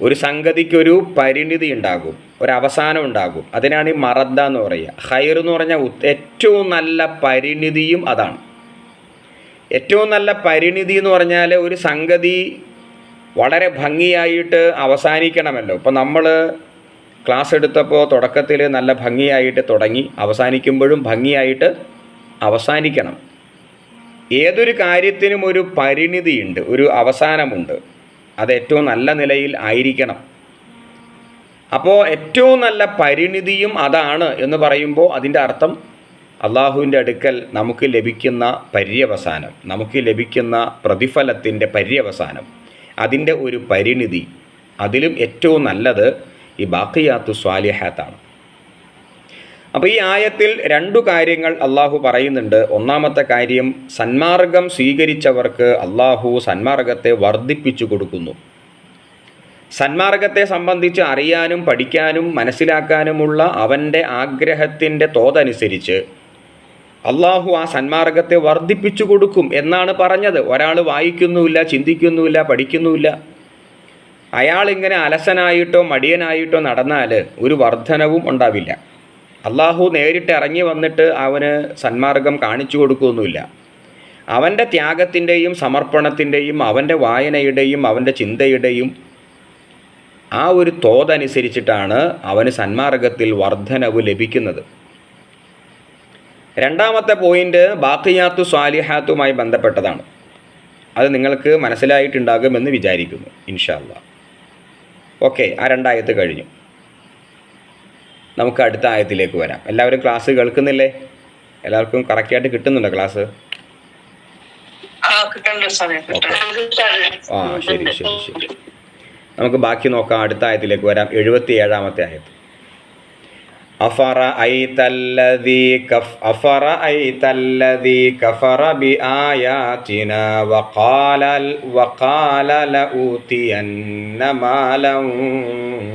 ഒരു സംഗതിക്കൊരു പരിണിതി ഉണ്ടാകും, ഒരവസാനം ഉണ്ടാകും. അതിനാണ് ഈ മറദ്ദ എന്ന് പറയുക. ഖൈർ എന്ന് പറഞ്ഞാൽ ഏറ്റവും നല്ല പരിണിതിയും അതാണ്. ഏറ്റവും നല്ല പരിണിതി എന്ന് പറഞ്ഞാൽ ഒരു സംഗതി വളരെ ഭംഗിയായിട്ട് അവസാനിക്കണമല്ലോ. ഇപ്പോൾ നമ്മൾ ക്ലാസ് എടുത്തപ്പോൾ തുടക്കത്തിൽ നല്ല ഭംഗിയായിട്ട് തുടങ്ങി, അവസാനിക്കുമ്പോഴും ഭംഗിയായിട്ട് അവസാനിക്കണം. ഏതൊരു കാര്യത്തിനും ഒരു പരിണിതിയുണ്ട്, ഒരു അവസാനമുണ്ട്. അത് ഏറ്റവും നല്ല നിലയിൽ ആയിരിക്കണം. അപ്പോൾ ഏറ്റവും നല്ല പരിണിതിയും അതാണ് എന്ന് പറയുമ്പോൾ അതിൻ്റെ അർത്ഥം അള്ളാഹുവിൻ്റെ അടുക്കൽ നമുക്ക് ലഭിക്കുന്ന പര്യവസാനം, നമുക്ക് ലഭിക്കുന്ന പ്രതിഫലത്തിൻ്റെ പര്യവസാനം, അതിൻ്റെ ഒരു പരിണിതി, അതിലും ഏറ്റവും നല്ലത് ഈ ബാഖിയാത്തു സ്വാലിഹാത്താണ്. അപ്പോൾ ഈ ആയത്തിൽ രണ്ടു കാര്യങ്ങൾ അള്ളാഹു പറയുന്നുണ്ട്. ഒന്നാമത്തെ കാര്യം, സന്മാർഗം സ്വീകരിച്ചവർക്ക് അള്ളാഹു സന്മാർഗത്തെ വർദ്ധിപ്പിച്ചു കൊടുക്കുന്നു. സന്മാർഗത്തെ സംബന്ധിച്ച് അറിയാനും പഠിക്കാനും മനസ്സിലാക്കാനുമുള്ള അവൻ്റെ ആഗ്രഹത്തിൻ്റെ തോതനുസരിച്ച് അള്ളാഹു ആ സന്മാർഗത്തെ വർദ്ധിപ്പിച്ചു കൊടുക്കും എന്നാണ് പറഞ്ഞത്. ഒരാൾ വായിക്കുന്നുമില്ല, ചിന്തിക്കുന്നുമില്ല, പഠിക്കുന്നുമില്ല, അയാളിങ്ങനെ അലസനായിട്ടോ മടിയനായിട്ടോ നടന്നാൽ ഒരു വർധനവും ഉണ്ടാവില്ല. അള്ളാഹു നേരിട്ട് ഇറങ്ങി വന്നിട്ട് അവന് സന്മാർഗം കാണിച്ചു കൊടുക്കുകയൊന്നുമില്ല. അവൻ്റെ ത്യാഗത്തിൻ്റെയും സമർപ്പണത്തിൻ്റെയും അവൻ്റെ വായനയുടെയും അവൻ്റെ ചിന്തയുടെയും ആ ഒരു തോതനുസരിച്ചിട്ടാണ് അവന് സന്മാർഗത്തിൽ വർധനവ് ലഭിക്കുന്നത്. രണ്ടാമത്തെ പോയിൻ്റ് ബാഖിയാത്തു സ്വാലിഹാത്തുമായി ബന്ധപ്പെട്ടതാണ്. അത് നിങ്ങൾക്ക് മനസ്സിലായിട്ടുണ്ടാകുമെന്ന് വിചാരിക്കുന്നു ഇൻഷാ അല്ലാഹ്. ഓക്കെ, ആ രണ്ടായത്ത് കഴിഞ്ഞു. നമുക്ക് അടുത്ത ആയത്തിലേക്ക് വരാം. എല്ലാവരും ക്ലാസ് കേൾക്കുന്നില്ലേ? എല്ലാവർക്കും കറക്റ്റായിട്ട് കിട്ടുന്നുണ്ടോ ക്ലാസ്? ആ ശരി ശരി ശരി. നമുക്ക് ബാക്കി നോക്കാം. അടുത്ത ആയത്തിലേക്ക് വരാം. 77-ാമത്തെ ആയത്ത്. അഫറഅയ്തല്ലദീ കഫറ ബിആയാതിനാ വഖാല ലഊതിയന്ന മാലൻ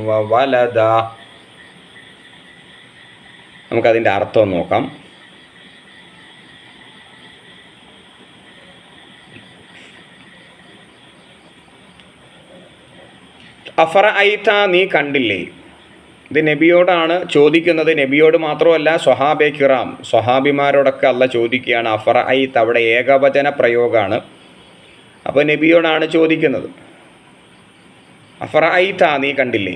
വവലദാ. നമുക്കതിൻ്റെ അർത്ഥം നോക്കാം. അഫറഅയ്ത, നീ കണ്ടില്ലേ? ഇത് നബിയോടാണ് ചോദിക്കുന്നത്. നബിയോട് മാത്രമല്ല, സ്വഹാബെ കിറാം, സ്വഹാബിമാരോടൊക്കെ അല്ല ചോദിക്കുകയാണ്. അഫറഅയ്ത അവിടെ ഏകവചന പ്രയോഗമാണ്. അപ്പോൾ നബിയോടാണ് ചോദിക്കുന്നത്. അഫറഅയ്ത, നീ കണ്ടില്ലേ?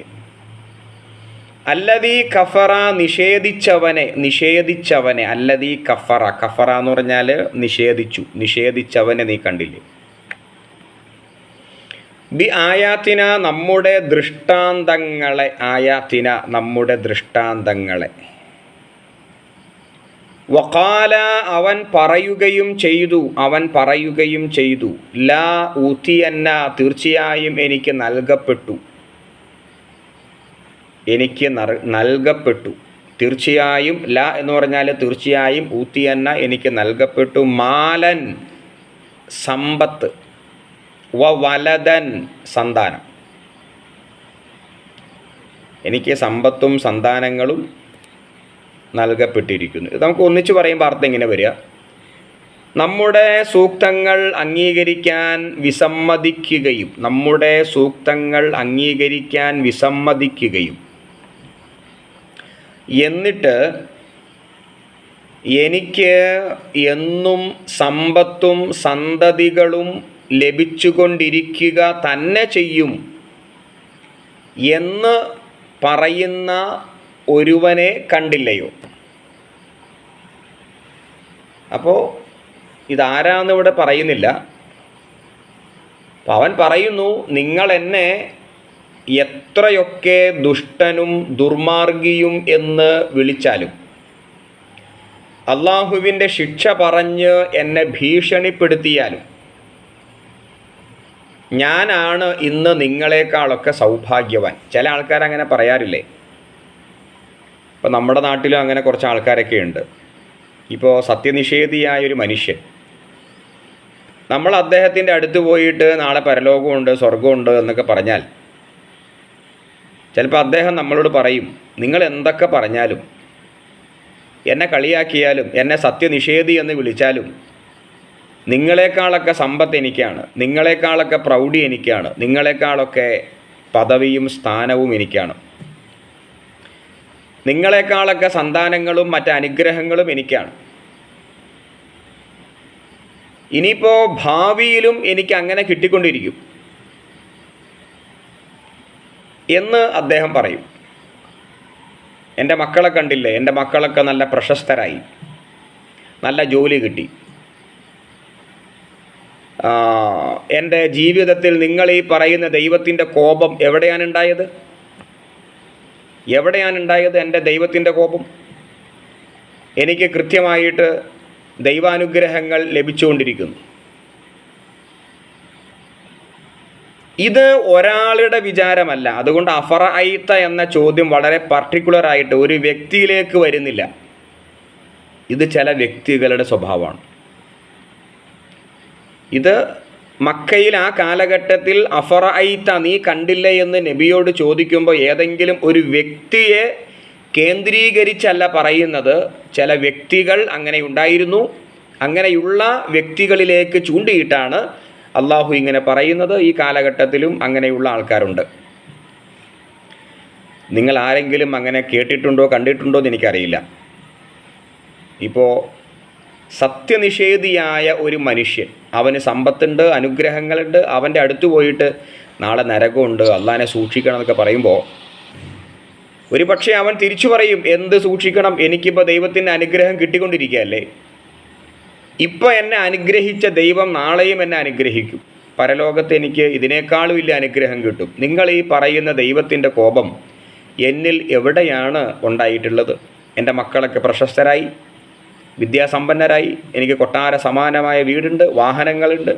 അല്ലദീ കഫറ, നിഷേധിച്ചവനെ. അല്ലദീ കഫറ എന്ന് പറഞ്ഞാൽ നിഷേധിച്ചവനെ നീ കണ്ടില്ലേ? ബി ആയാത്തിന, നമ്മുടെ ദൃഷ്ടാന്തങ്ങളെ. വഖാല, അവൻ പറയുകയും ചെയ്തു. ലാ ഊതിയന്ന, തീർച്ചയായും എനിക്ക് നൽകപ്പെട്ടു. തീർച്ചയായും, ലാ എന്ന് പറഞ്ഞാൽ തീർച്ചയായും, ഊതിയന്ന എനിക്ക് നൽകപ്പെട്ടു. മാലൻ, സമ്പത്ത്, വലദൻ, സന്താനം. എനിക്ക് സമ്പത്തും സന്താനങ്ങളും നൽകപ്പെട്ടിരിക്കുന്നു. ഇത് നമുക്ക് ഒന്നിച്ച് പറയുമ്പോൾ അർത്ഥം എങ്ങനെ വരിക? നമ്മുടെ സൂക്തങ്ങൾ അംഗീകരിക്കാൻ വിസമ്മതിക്കുകയും എന്നിട്ട് എനിക്ക് എന്നും സമ്പത്തും സന്തതികളും ലഭിച്ചുകൊണ്ടിരിക്കുക തന്നെ ചെയ്യും എന്ന് പറയുന്ന ഒരുവനെ കണ്ടില്ലയോ? അപ്പോൾ ഇതാരാന്ന് ഇവിടെ പറയുന്നില്ല. അപ്പോൾ അവൻ പറയുന്നു, നിങ്ങൾ എന്നെ എത്രയൊക്കെ ദുഷ്ടനും ദുർമാർഗിയും എന്ന് വിളിച്ചാലും, അള്ളാഹുവിൻ്റെ ശിക്ഷ പറഞ്ഞ് എന്നെ ഭീഷണിപ്പെടുത്തിയാലും, ഞാനാണ് ഇന്ന് നിങ്ങളെക്കാളൊക്കെ സൗഭാഗ്യവാൻ. ചില ആൾക്കാരങ്ങനെ പറയാറില്ലേ? ഇപ്പോൾ നമ്മുടെ നാട്ടിലും അങ്ങനെ കുറച്ച് ആൾക്കാരൊക്കെ ഉണ്ട്. ഇപ്പോൾ സത്യനിഷേധിയായൊരു മനുഷ്യൻ, നമ്മൾ അദ്ദേഹത്തിൻ്റെ അടുത്ത് പോയിട്ട് നാളെ പരലോകമുണ്ട്, സ്വർഗമുണ്ട് എന്നൊക്കെ പറഞ്ഞാൽ, ചിലപ്പോൾ അദ്ദേഹം നമ്മളോട് പറയും, നിങ്ങൾ എന്തൊക്കെ പറഞ്ഞാലും, എന്നെ കളിയാക്കിയാലും, എന്നെ സത്യനിഷേധി എന്ന് വിളിച്ചാലും, നിങ്ങളെക്കാളൊക്കെ സമ്പത്ത് എനിക്കാണ്, നിങ്ങളെക്കാളൊക്കെ പ്രൗഢി എനിക്കാണ്, നിങ്ങളെക്കാളൊക്കെ പദവിയും സ്ഥാനവും എനിക്കാണ്, നിങ്ങളെക്കാളൊക്കെ സന്താനങ്ങളും മറ്റ് അനുഗ്രഹങ്ങളും എനിക്കാണ്. ഇനിയിപ്പോൾ ഭാവിയിലും എനിക്ക് അങ്ങനെ കിട്ടിക്കൊണ്ടിരിക്കും എന്ന് അദ്ദേഹം പറയും. എൻ്റെ മക്കളെ കണ്ടില്ലേ? എൻ്റെ മക്കളൊക്കെ നല്ല പ്രശസ്തരായി, നല്ല ജോലി കിട്ടി. എൻ്റെ ജീവിതത്തിൽ നിങ്ങൾ ഈ പറയുന്ന ദൈവത്തിൻ്റെ കോപം എവിടെയാണുണ്ടായത്? എൻ്റെ ദൈവത്തിൻ്റെ കോപം? എനിക്ക് കൃത്യമായിട്ട് ദൈവാനുഗ്രഹങ്ങൾ ലഭിച്ചുകൊണ്ടിരിക്കുന്നു. ഇത് ഒരാളുടെ വിചാരമല്ല. അതുകൊണ്ട് അഫറഅയ്ത എന്ന ചോദ്യം വളരെ പർട്ടിക്കുലറായിട്ട് ഒരു വ്യക്തിയിലേക്ക് വരുന്നില്ല. ഇത് ചില വ്യക്തികളുടെ സ്വഭാവമാണ്. ഇത് മക്കയിൽ ആ കാലഘട്ടത്തിൽ അഫറഅയ്ത, നീ കണ്ടില്ലേ എന്ന് നബിയോട് ചോദിക്കുമ്പോൾ ഏതെങ്കിലും ഒരു വ്യക്തിയെ കേന്ദ്രീകരിച്ചല്ല പറയുന്നത്. ചില വ്യക്തികൾ അങ്ങനെ ഉണ്ടായിരുന്നു. അങ്ങനെയുള്ള വ്യക്തികളിലേക്ക് ചൂണ്ടിയിട്ടാണ് അള്ളാഹു ഇങ്ങനെ പറയുന്നത്. ഈ കാലഘട്ടത്തിലും അങ്ങനെയുള്ള ആൾക്കാരുണ്ട്. നിങ്ങൾ ആരെങ്കിലും അങ്ങനെ കേട്ടിട്ടുണ്ടോ കണ്ടിട്ടുണ്ടോ എന്ന് എനിക്കറിയില്ല. ഇപ്പോൾ സത്യനിഷേധിയായ ഒരു മനുഷ്യൻ, അവന് സമ്പത്തുണ്ട്, അനുഗ്രഹങ്ങളുണ്ട്, അവൻ്റെ അടുത്ത് പോയിട്ട് നാളെ നരകമുണ്ട്, അള്ളാഹിനെ സൂക്ഷിക്കണം എന്നൊക്കെ പറയുമ്പോൾ ഒരു പക്ഷേ അവൻ തിരിച്ചു പറയും, എന്ത് സൂക്ഷിക്കണം, എനിക്കിപ്പോൾ ദൈവത്തിൻ്റെ അനുഗ്രഹം കിട്ടിക്കൊണ്ടിരിക്കുകയല്ലേ, ഇപ്പോൾ എന്നെ അനുഗ്രഹിച്ച ദൈവം നാളെയും എന്നെ അനുഗ്രഹിക്കും, പരലോകത്ത് എനിക്ക് ഇതിനേക്കാളും വലിയ അനുഗ്രഹം കിട്ടും. നിങ്ങൾ ഈ പറയുന്ന ദൈവത്തിൻ്റെ കോപം എന്നിൽ എവിടെയാണ് ഉണ്ടായിട്ടുള്ളത്? എൻ്റെ മക്കളൊക്കെ പ്രശസ്തരായി, വിദ്യാസമ്പന്നരായി, എനിക്ക് കൊട്ടാര സമാനമായ വീടുണ്ട്, വാഹനങ്ങളുണ്ട്,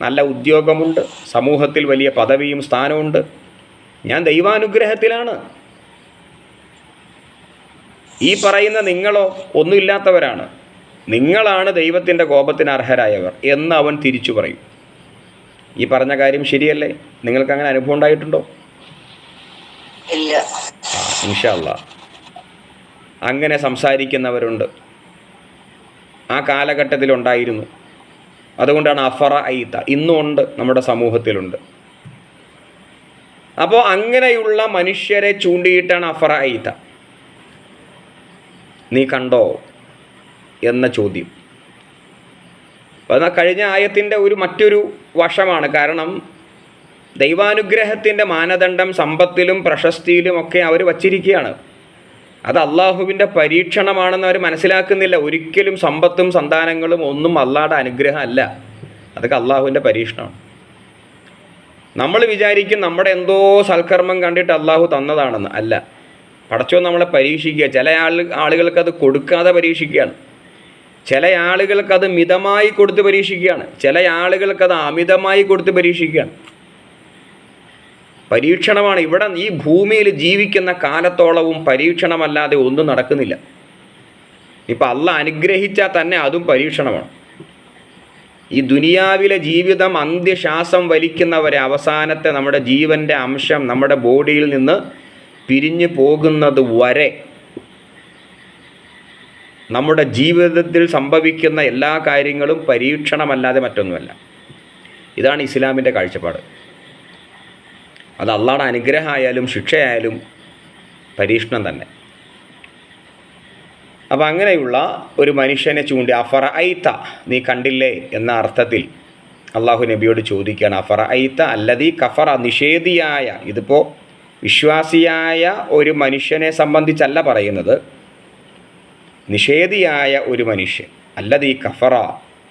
നല്ല ഉദ്യോഗമുണ്ട്, സമൂഹത്തിൽ വലിയ പദവിയും സ്ഥാനമുണ്ട്, ഞാൻ ദൈവാനുഗ്രഹത്തിലാണ്. ഈ പറയുന്ന നിങ്ങളോ ഒന്നുമില്ലാത്തവരാണ്, നിങ്ങളാണ് ദൈവത്തിൻ്റെ കോപത്തിന് അർഹരായവർ എന്ന് അവൻ തിരിച്ചു പറയും. ഈ പറഞ്ഞ കാര്യം ശരിയല്ലേ? നിങ്ങൾക്ക് അങ്ങനെ അനുഭവം ഉണ്ടായിട്ടുണ്ടോ? ഇല്ല. ഇൻഷാ അല്ലാഹ് അങ്ങനെ സംസാരിക്കുന്നവരുണ്ട്, ആ കാലഘട്ടത്തിലുണ്ടായിരുന്നു. അതുകൊണ്ടാണ് അഫറ ഐത്ത ഇന്നും ഉണ്ട്, നമ്മുടെ സമൂഹത്തിലുണ്ട്. അപ്പോൾ അങ്ങനെയുള്ള മനുഷ്യരെ ചൂണ്ടിയിട്ടാണ് അഫറ ഐത്ത, നീ കണ്ടോ എന്ന ചോദ്യം. അപ്പോൾ കഴിഞ്ഞ ആയത്തിൻ്റെ മറ്റൊരു വശമാണ്. കാരണം ദൈവാനുഗ്രഹത്തിൻ്റെ മാനദണ്ഡം സമ്പത്തിലും പ്രശസ്തിയിലുമൊക്കെ അവർ വച്ചിരിക്കുകയാണ്. അത് അള്ളാഹുവിൻ്റെ പരീക്ഷണമാണെന്ന് അവർ മനസ്സിലാക്കുന്നില്ല. ഒരിക്കലും സമ്പത്തും സന്താനങ്ങളും ഒന്നും അള്ളാഹുടെ അനുഗ്രഹം അല്ല, അതൊക്കെ അള്ളാഹുവിൻ്റെ പരീക്ഷണമാണ്. നമ്മൾ വിചാരിക്കും നമ്മുടെ എന്തോ സൽക്കർമ്മം കണ്ടിട്ട് അള്ളാഹു തന്നതാണെന്ന്. അല്ല, പടച്ചോൻ നമ്മളെ പരീക്ഷിക്കുക. ചില ആളുകൾക്കത് കൊടുക്കാതെ പരീക്ഷിക്കുകയാണ്, ചില ആളുകൾക്കത് മിതമായി കൊടുത്ത് പരീക്ഷിക്കുകയാണ്, ചില ആളുകൾക്കത് അമിതമായി കൊടുത്ത് പരീക്ഷിക്കുകയാണ്. പരീക്ഷണമാണ്. ഇവിടെ ഈ ഭൂമിയിൽ ജീവിക്കുന്ന കാലത്തോളവും പരീക്ഷണമല്ലാതെ ഒന്നും നടക്കുന്നില്ല. ഇപ്പം അള്ളാഹ് അനുഗ്രഹിച്ചാൽ തന്നെ അതും പരീക്ഷണമാണ്. ഈ ദുനിയാവിലെ ജീവിതം അന്ത്യശ്വാസം വലിക്കുന്നവരെ, അവസാനത്തെ നമ്മുടെ ജീവൻ്റെ അംശം നമ്മുടെ ബോഡിയിൽ നിന്ന് പിരിഞ്ഞു പോകുന്നത് വരെ നമ്മുടെ ജീവിതത്തിൽ സംഭവിക്കുന്ന എല്ലാ കാര്യങ്ങളും പരീക്ഷണമല്ലാതെ മറ്റൊന്നുമല്ല. ഇതാണ് ഇസ്ലാമിൻ്റെ കാഴ്ചപ്പാട്. അത് അള്ളാഹുടെ അനുഗ്രഹമായാലും ശിക്ഷയായാലും പരീക്ഷണം തന്നെ. അപ്പം അങ്ങനെയുള്ള ഒരു മനുഷ്യനെ ചൂണ്ടി അഫറ ഐത്ത, നീ കണ്ടില്ലേ എന്ന അർത്ഥത്തിൽ അള്ളാഹു നബിയോട് ചോദിക്കുകയാണ്. അഫറ ഐത്ത അല്ലദീ കഫറ, നിഷേധിയായ, ഇതിപ്പോൾ വിശ്വാസിയായ ഒരു മനുഷ്യനെ സംബന്ധിച്ചല്ല പറയുന്നത്, നിഷേധിയായ ഒരു മനുഷ്യൻ. അല്ലദീ കഫറ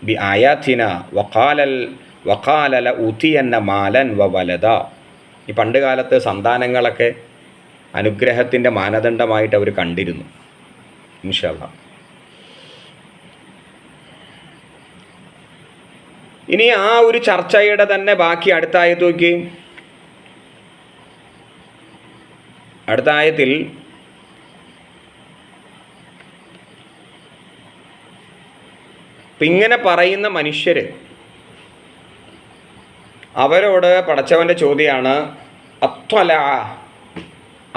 ബി ആയാത്തിന വഖാലല ഊതിയന്ന മാലൻ വവലദ. ഈ പണ്ട് കാലത്ത് സന്താനങ്ങളൊക്കെ അനുഗ്രഹത്തിൻ്റെ മാനദണ്ഡമായിട്ട് അവർ കണ്ടിരുന്നു. ഇൻഷാ അല്ലാഹ് ഇനി ആ ഒരു ചർച്ചയുടെ തന്നെ ബാക്കി അടുത്ത ആയത്ത് നോക്കി. അടുത്ത ആയത്തിൽ ഇങ്ങനെ പറയുന്ന മനുഷ്യർ, അവരോട് പടച്ചവൻ്റെ ചോദ്യമാണ്, അത്വല,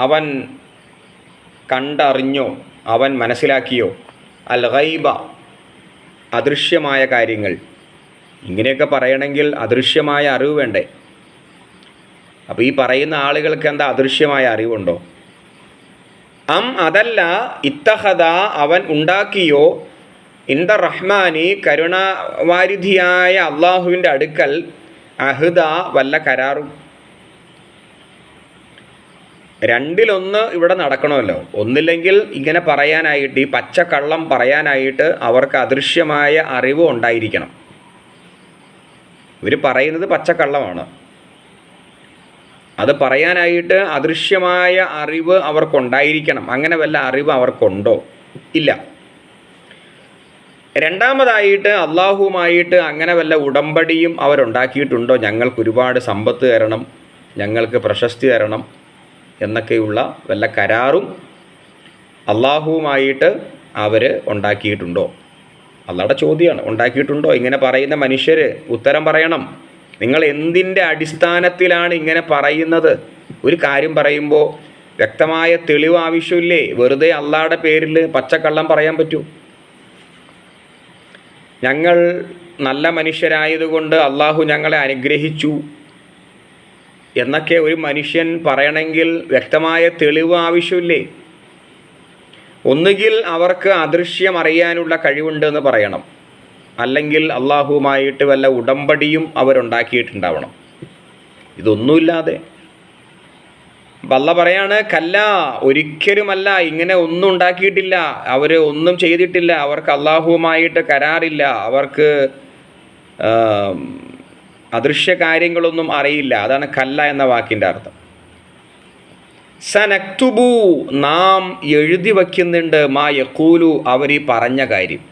അവൻ കണ്ടറിഞ്ഞോ, അവൻ മനസ്സിലാക്കിയോ, അൽ ഗൈബ, അദൃശ്യമായ കാര്യങ്ങൾ. ഇങ്ങനെയൊക്കെ പറയണമെങ്കിൽ അദൃശ്യമായ അറിവ് വേണ്ടേ? അപ്പോൾ ഈ പറയുന്ന ആളുകൾക്ക് എന്താ അദൃശ്യമായ അറിവുണ്ടോ? അതല്ല, ഇത്തഹദ, അവൻ ഉണ്ടാക്കിയോ, ഇന്ദ റഹ്മാനി, കരുണാവാരിധിയായ അള്ളാഹുവിൻ്റെ അടുക്കൽ, അഹ്ദ, വല്ല കരാറും. രണ്ടിലൊന്ന് ഇവിടെ നടക്കണമല്ലോ. ഒന്നില്ലെങ്കിൽ ഇങ്ങനെ പറയാനായിട്ട്, ഈ പച്ചക്കള്ളം പറയാനായിട്ട് അവർക്ക് അദൃശ്യമായ അറിവ് ഉണ്ടായിരിക്കണം. ഇവർ പറയുന്നത് പച്ചക്കള്ളമാണ്, അത് പറയാനായിട്ട് അദൃശ്യമായ അറിവ് അവർക്കുണ്ടായിരിക്കണം. അങ്ങനെ വല്ല അറിവ് അവർക്കുണ്ടോ? ഇല്ല. രണ്ടാമതായിട്ട് അള്ളാഹുവുമായിട്ട് അങ്ങനെ വല്ല ഉടമ്പടിയും അവരുണ്ടാക്കിയിട്ടുണ്ടോ? ഞങ്ങൾക്ക് ഒരുപാട് സമ്പത്ത് തരണം, ഞങ്ങൾക്ക് പ്രശസ്തി തരണം എന്നൊക്കെയുള്ള വല്ല കരാറും അള്ളാഹുവുമായിട്ട് അവർ ഉണ്ടാക്കിയിട്ടുണ്ടോ? അള്ളാഹുടെ ചോദ്യമാണ്, ഉണ്ടാക്കിയിട്ടുണ്ടോ? ഇങ്ങനെ പറയുന്ന മനുഷ്യർ ഉത്തരം പറയണം. നിങ്ങൾ എന്തിൻ്റെ അടിസ്ഥാനത്തിലാണ് ഇങ്ങനെ പറയുന്നത്? ഒരു കാര്യം പറയുമ്പോൾ വ്യക്തമായ തെളിവ് ആവശ്യമില്ലേ? വെറുതെ അള്ളാഹുടെ പേരിൽ പച്ചക്കള്ളം പറയാൻ പറ്റൂ? ഞങ്ങൾ നല്ല മനുഷ്യരായതുകൊണ്ട് അള്ളാഹു ഞങ്ങളെ അനുഗ്രഹിച്ചു എന്നൊക്കെ ഒരു മനുഷ്യൻ പറയണമെങ്കിൽ വ്യക്തമായ തെളിവ് ആവശ്യമില്ലേ? ഒന്നുകിൽ അവർക്ക് അദൃശ്യം അറിയാനുള്ള കഴിവുണ്ടെന്ന് പറയണം, അല്ലെങ്കിൽ അള്ളാഹുവുമായിട്ട് വല്ല ഉടമ്പടിയും അവരുണ്ടാക്കിയിട്ടുണ്ടാവണം. ഇതൊന്നുമില്ലാതെ അല്ല പറയാണ്, കല്ല, ഒരിക്കലുമല്ല, ഇങ്ങനെ ഒന്നും ഉണ്ടാക്കിയിട്ടില്ല, അവർ ഒന്നും ചെയ്തിട്ടില്ല, അവർക്ക് അള്ളാഹുവുമായിട്ട് കരാറില്ല, അവർക്ക് അദൃശ്യ കാര്യങ്ങളൊന്നും അറിയില്ല. അതാണ് കല്ല എന്ന വാക്കിൻ്റെ അർത്ഥം. സനക്തുബു, നാം എഴുതി വയ്ക്കുന്നുണ്ട്, മാ യഖൂലു, അവർ ഈ പറഞ്ഞ കാര്യം.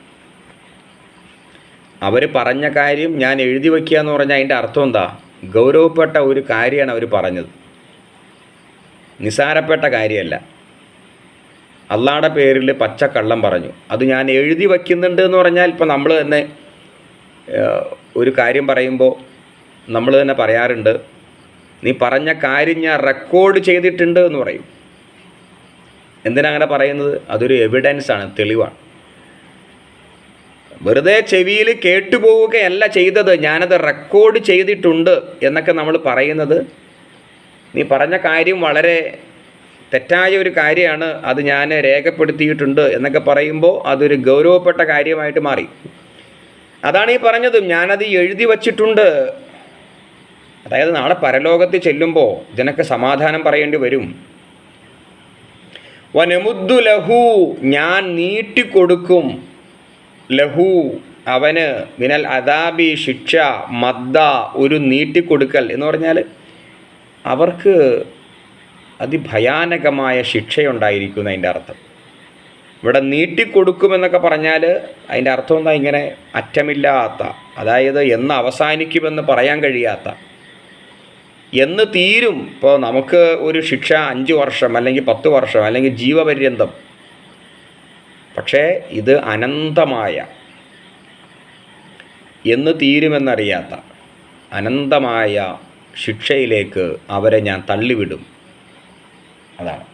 അവർ പറഞ്ഞ കാര്യം ഞാൻ എഴുതി വയ്ക്കുക എന്ന് പറഞ്ഞാൽ അതിൻ്റെ അർത്ഥം എന്താ? ഗൗരവപ്പെട്ട ഒരു കാര്യമാണ് അവർ പറഞ്ഞത്, നിസാരപ്പെട്ട കാര്യമല്ല. അള്ളാഹുടെ പേരിൽ പച്ചക്കള്ളം പറഞ്ഞു, അത് ഞാൻ എഴുതി വയ്ക്കുന്നുണ്ട് എന്ന് പറഞ്ഞാൽ, ഇപ്പോൾ നമ്മൾ തന്നെ ഒരു കാര്യം പറയുമ്പോൾ നമ്മൾ തന്നെ പറയാറുണ്ട്, നീ പറഞ്ഞ കാര്യം ഞാൻ റെക്കോർഡ് ചെയ്തിട്ടുണ്ട് എന്ന് പറയും. എന്തിനാ അങ്ങനെ പറയുന്നത്? അതൊരു എവിഡൻസാണ്, തെളിവാണ്. വെറുതെ ചെവിയിൽ കേട്ടുപോവുകയല്ല ചെയ്തത്, ഞാനത് റെക്കോർഡ് ചെയ്തിട്ടുണ്ട് എന്നൊക്കെ നമ്മൾ പറയുന്നത്, നീ പറഞ്ഞ കാര്യം വളരെ തെറ്റായ ഒരു കാര്യമാണ്, അത് ഞാൻ രേഖപ്പെടുത്തിയിട്ടുണ്ട് എന്നൊക്കെ പറയുമ്പോൾ അതൊരു ഗൗരവപ്പെട്ട കാര്യമായിട്ട് മാറി. അതാണ് ഈ പറഞ്ഞത്, ഞാനത് എഴുതി വച്ചിട്ടുണ്ട്. അതായത് നാളെ പരലോകത്ത് ചെല്ലുമ്പോൾ ഇതിനൊക്കെ സമാധാനം പറയേണ്ടി വരും. വനമുദ്ദു ലഹു, ഞാൻ നീട്ടിക്കൊടുക്കും, ലഹു അവന്, മിനൽ അദാബി ശിക്ഷ, മദ്ദ ഒരു നീട്ടിക്കൊടുക്കൽ എന്ന് പറഞ്ഞാൽ അവർക്ക് അതിഭയാനകമായ ശിക്ഷയുണ്ടായിരിക്കും എന്നതിൻ്റെ അർത്ഥം. ഇവിടെ നീട്ടിക്കൊടുക്കുമെന്നൊക്കെ പറഞ്ഞാൽ അതിൻ്റെ അർത്ഥം എന്താ? ഇങ്ങനെ അറ്റമില്ലാത്ത, അതായത് എന്ന് അവസാനിക്കുമെന്ന് പറയാൻ കഴിയാത്ത, എന്ന് തീരും. ഇപ്പോൾ നമുക്ക് ഒരു ശിക്ഷ 5 വർഷം അല്ലെങ്കിൽ 10 വർഷം അല്ലെങ്കിൽ ജീവപര്യന്തം, പക്ഷേ ഇത് അനന്തമായ, എന്ന് തീരുമെന്നറിയാത്ത അനന്തമായ ശിക്ഷയിലേക്ക് അവരെ ഞാൻ തള്ളിവിടും. അതാണ്.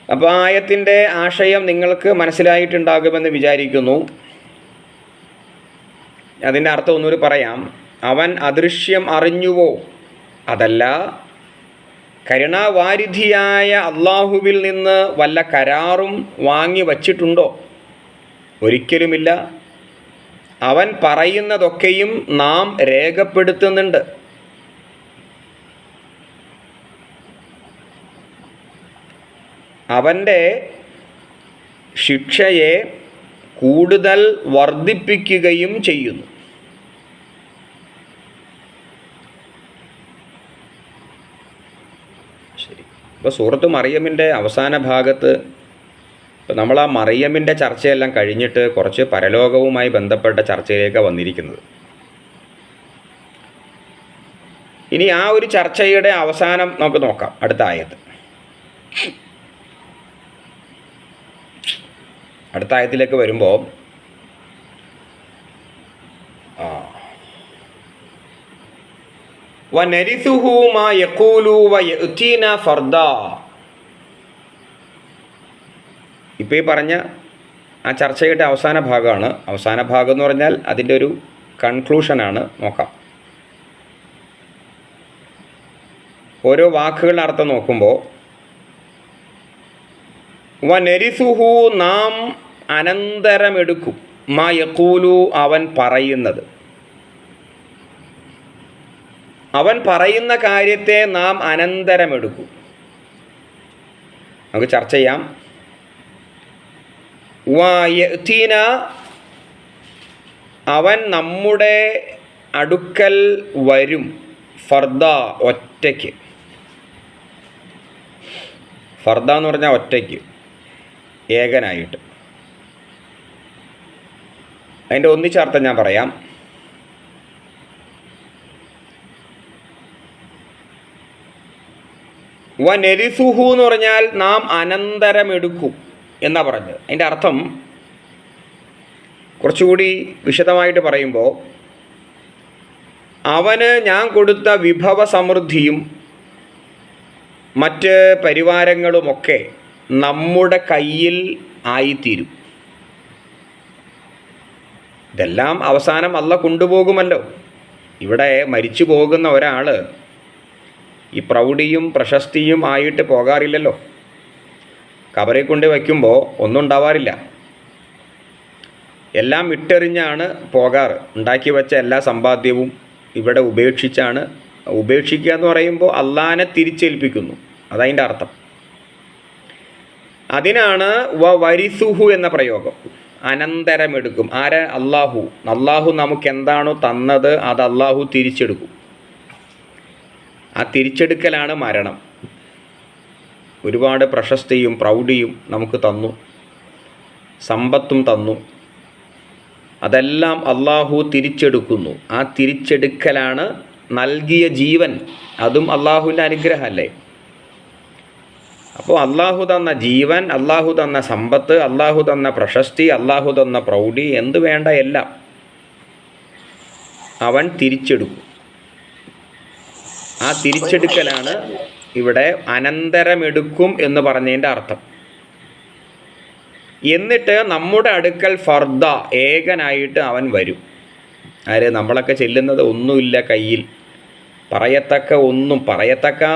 അപ്പോൾ ആയത്തിൻ്റെ ആശയം നിങ്ങൾക്ക് മനസ്സിലായിട്ടുണ്ടാകുമെന്ന് വിചാരിക്കുന്നു. അതിൻ്റെ അർത്ഥം ഒന്നുകൂടി പറയാം. അവൻ അദൃശ്യം അറിഞ്ഞുവോ? അതല്ല, കരുണാവാരിധിയായ അള്ളാഹുവിൽ നിന്ന് വല്ല കരാറും വാങ്ങി വച്ചിട്ടുണ്ടോ? ഒരിക്കലുമില്ല. അവൻ പറയുന്നതൊക്കെയും നാം രേഖപ്പെടുത്തുന്നുണ്ട്. അവൻ്റെ ശിക്ഷയെ കൂടുതൽ വർദ്ധിപ്പിക്കുകയും ചെയ്യുന്നു. ശരി. ഇപ്പോൾ സൂറത്ത് മറിയമിൻ്റെ അവസാന ഭാഗത്ത്, ഇപ്പോൾ നമ്മൾ ആ മറിയമിൻ്റെ ചർച്ചയെല്ലാം കഴിഞ്ഞിട്ട് കുറച്ച് പരലോകവുമായി ബന്ധപ്പെട്ട ചർച്ചയിലേക്കാണ് വന്നിരിക്കുന്നത്. ഇനി ആ ഒരു ചർച്ചയുടെ അവസാനം നമുക്ക് നോക്കാം. അടുത്ത ആയത്ത്, അടുത്ത ആയത്തിലേക്ക് വരുമ്പോൾ വനരിസുഹു മാ യഖൂലു വയഅതീന ഫർദാ. ഇപ്പോൾ ഈ പറഞ്ഞ ആ ചർച്ചയുടെ അവസാന ഭാഗമാണ്. അവസാന ഭാഗം എന്ന് പറഞ്ഞാൽ അതിൻ്റെ ഒരു കൺക്ലൂഷനാണ്. നോക്കാം. ഓരോ വാക്കുകളുടെ അർത്ഥം നോക്കുമ്പോൾ, വനരിസുഹു നാം അനന്തരമെടുക്കും, മാ യഖൂലു അവൻ പറയുന്നത്, അവൻ പറയുന്ന കാര്യത്തെ നാം അനന്തരമെടുക്കും. നമുക്ക് ചർച്ച ചെയ്യാം. വയഅതീന അവൻ നമ്മുടെ അടുക്കൽ വരും, ഫർദ ഒറ്റയ്ക്ക്. ഫർദ എന്ന് പറഞ്ഞാൽ ഒറ്റയ്ക്ക്, ഏകനായിട്ട്. അതിൻ്റെ ഒന്നിച്ചർത്ഥം ഞാൻ പറയാം. വനരിസുഹു എന്ന് പറഞ്ഞാൽ നാം അനന്തരമെടുക്കും എന്നാ പറഞ്ഞത്. അതിൻ്റെ അർത്ഥം കുറച്ചുകൂടി വിശദമായിട്ട് പറയുമ്പോൾ, അവന് ഞാൻ കൊടുത്ത വിഭവ സമൃദ്ധിയും മറ്റ് പരിവാരങ്ങളുമൊക്കെ നമ്മുടെ കയ്യിൽ ആയിത്തീരും. ഇതെല്ലാം അവസാനം അള്ളാഹ് കൊണ്ടുപോകുമല്ലോ. ഇവിടെ മരിച്ചു പോകുന്ന ഒരാൾ ഈ പ്രൗഢിയും പ്രശസ്തിയും ആയിട്ട് പോകാറില്ലല്ലോ. കബറിൽ കൊണ്ട് വയ്ക്കുമ്പോൾ ഒന്നും ഉണ്ടാവാറില്ല. എല്ലാം ഇട്ടെറിഞ്ഞാണ് പോകാറ്. ഉണ്ടാക്കി വെച്ച എല്ലാ സമ്പാദ്യവും ഇവിടെ ഉപേക്ഷിച്ചാണ്. ഉപേക്ഷിക്കുക എന്ന് പറയുമ്പോൾ അള്ളാഹിനെ തിരിച്ചേൽപ്പിക്കുന്നു, അതതിൻ്റെ അർത്ഥം. അതിനാണ് വരിസുഹു എന്ന പ്രയോഗം. അനന്തരമെടുക്കും. ആരെ? അള്ളാഹു. അള്ളാഹു നമുക്ക് എന്താണോ തന്നത് അത് അള്ളാഹു തിരിച്ചെടുക്കും. ആ തിരിച്ചെടുക്കലാണ് മരണം. ഒരുപാട് പ്രശസ്തിയും പ്രൗഢിയും നമുക്ക് തന്നു. സമ്പത്തും തന്നു. അതെല്ലാം അള്ളാഹു തിരിച്ചെടുക്കുന്നു. ആ തിരിച്ചെടുക്കലാണ് നൽകിയ ജീവൻ. അതും അള്ളാഹുവിൻ്റെ അനുഗ്രഹമല്ലേ? അപ്പോൾ അള്ളാഹു തന്ന ജീവൻ, അള്ളാഹു തന്ന സമ്പത്ത്, അള്ളാഹു തന്ന പ്രശസ്തി, അള്ളാഹു തന്ന പ്രൗഢി, എന്ത് വേണ്ട എല്ലാം അവൻ തിരിച്ചെടുക്കും. ആ തിരിച്ചെടുക്കലാണ് ഇവിടെ അനന്തരമെടുക്കും എന്ന് പറഞ്ഞതിൻ്റെ അർത്ഥം. എന്നിട്ട് നമ്മുടെ അടുക്കൽ ഫർദ, ഏകനായിട്ട് അവൻ വരും. ആര്? നമ്മളൊക്കെ ചെല്ലുന്നത് ഒന്നുമില്ല കയ്യിൽ, പറയത്തക്ക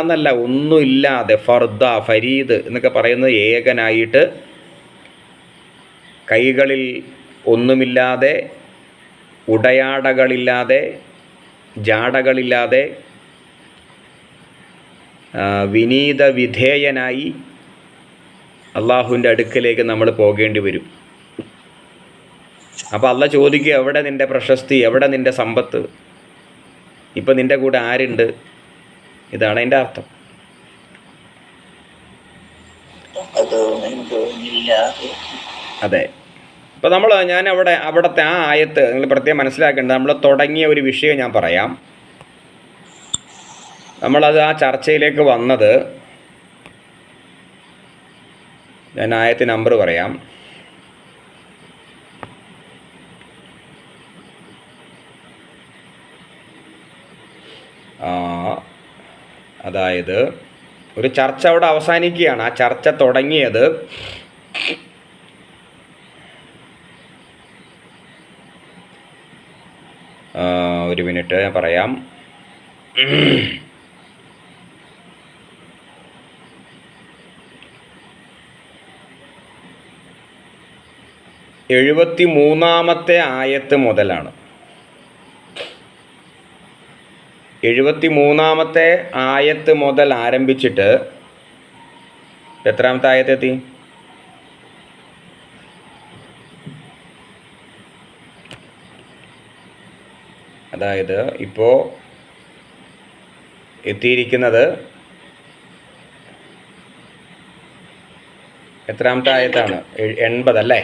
എന്നല്ല, ഒന്നുമില്ലാതെ, ഫർദ, ഫരീദ് എന്നൊക്കെ പറയുന്നത് ഏകനായിട്ട്, കൈകളിൽ ഒന്നുമില്ലാതെ, ഉടയാടകളില്ലാതെ, ജാടകളില്ലാതെ, വിനീത വിധേയനായി അള്ളാഹുവിൻ്റെ അടുക്കലേക്ക് നമ്മൾ പോകേണ്ടി വരും. അപ്പോൾ അള്ളാഹ് ചോദിക്കുക, എവിടെ നിൻ്റെ പ്രശസ്തി, എവിടെ നിൻ്റെ സമ്പത്ത്, ഇപ്പം നിൻ്റെ കൂടെ ആരുണ്ട്? ഇതാണ് അതിൻ്റെ അർത്ഥം. അതെ. ഇപ്പോൾ ഞാൻ അവിടുത്തെ ആ ആയത്ത് നിങ്ങൾ പ്രത്യേകം മനസ്സിലാക്കേണ്ടത്, നമ്മൾ തുടങ്ങിയ ഒരു വിഷയം ഞാൻ പറയാം. നമ്മളത് ആ ചർച്ചയിലേക്ക് വന്നത്, ഞാൻ ആയത്ത് നമ്പർ പറയാം. അതായത് ഒരു ചർച്ച അവിടെ അവസാനിക്കുകയാണ്. ആ ചർച്ച തുടങ്ങിയത് ഒരു മിനിറ്റ് ഞാൻ പറയാം. 73-ാമത്തെ ആയത്ത് മുതലാണ്. 73-ാമത്തെ ആയത്ത് മുതൽ ആരംഭിച്ചിട്ട് എത്രാമത്തെ ആയത്തെത്തി? അതായത് ഇപ്പോൾ എത്തിയിരിക്കുന്നത് എത്രാമത്തെ ആയത്താണ്? 80 അല്ലേ?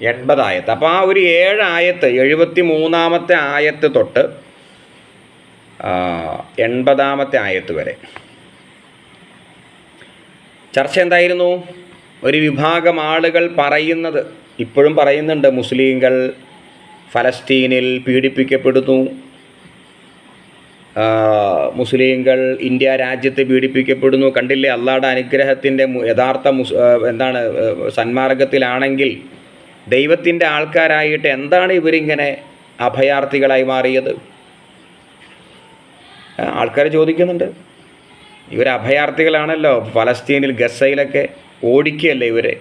80 ആയത്ത്. അപ്പോൾ ആ ഒരു 7 ആയത്ത്, 73-ാമത്തെ ആയത്ത് തൊട്ട് 80-ാമത്തെ ആയത്ത് വരെ ചർച്ച എന്തായിരുന്നു? ഒരു വിഭാഗം ആളുകൾ പറയുന്നത്, ഇപ്പോഴും പറയുന്നുണ്ട്, മുസ്ലിങ്ങൾ ഫലസ്തീനിൽ പീഡിപ്പിക്കപ്പെടുന്നു, മുസ്ലിങ്ങൾ ഇന്ത്യ രാജ്യത്ത് പീഡിപ്പിക്കപ്പെടുന്നു. കണ്ടില്ലേ, അള്ളാഹുടെ അനുഗ്രഹത്തിൻ്റെ യഥാർത്ഥ സന്മാർഗത്തിലാണെങ്കിൽ ദൈവത്തിൻ്റെ ആൾക്കാരായിട്ട് എന്താണ് ഇവരിങ്ങനെ അഭയാർത്ഥികളായി മാറിയത്? ആൾക്കാർ ചോദിക്കുന്നുണ്ട്. ഇവർ അഭയാർത്ഥികളാണല്ലോ. ഫലസ്തീനിൽ ഗസയിലൊക്കെ ഓടിക്കുകയല്ലേ ഇവരെ,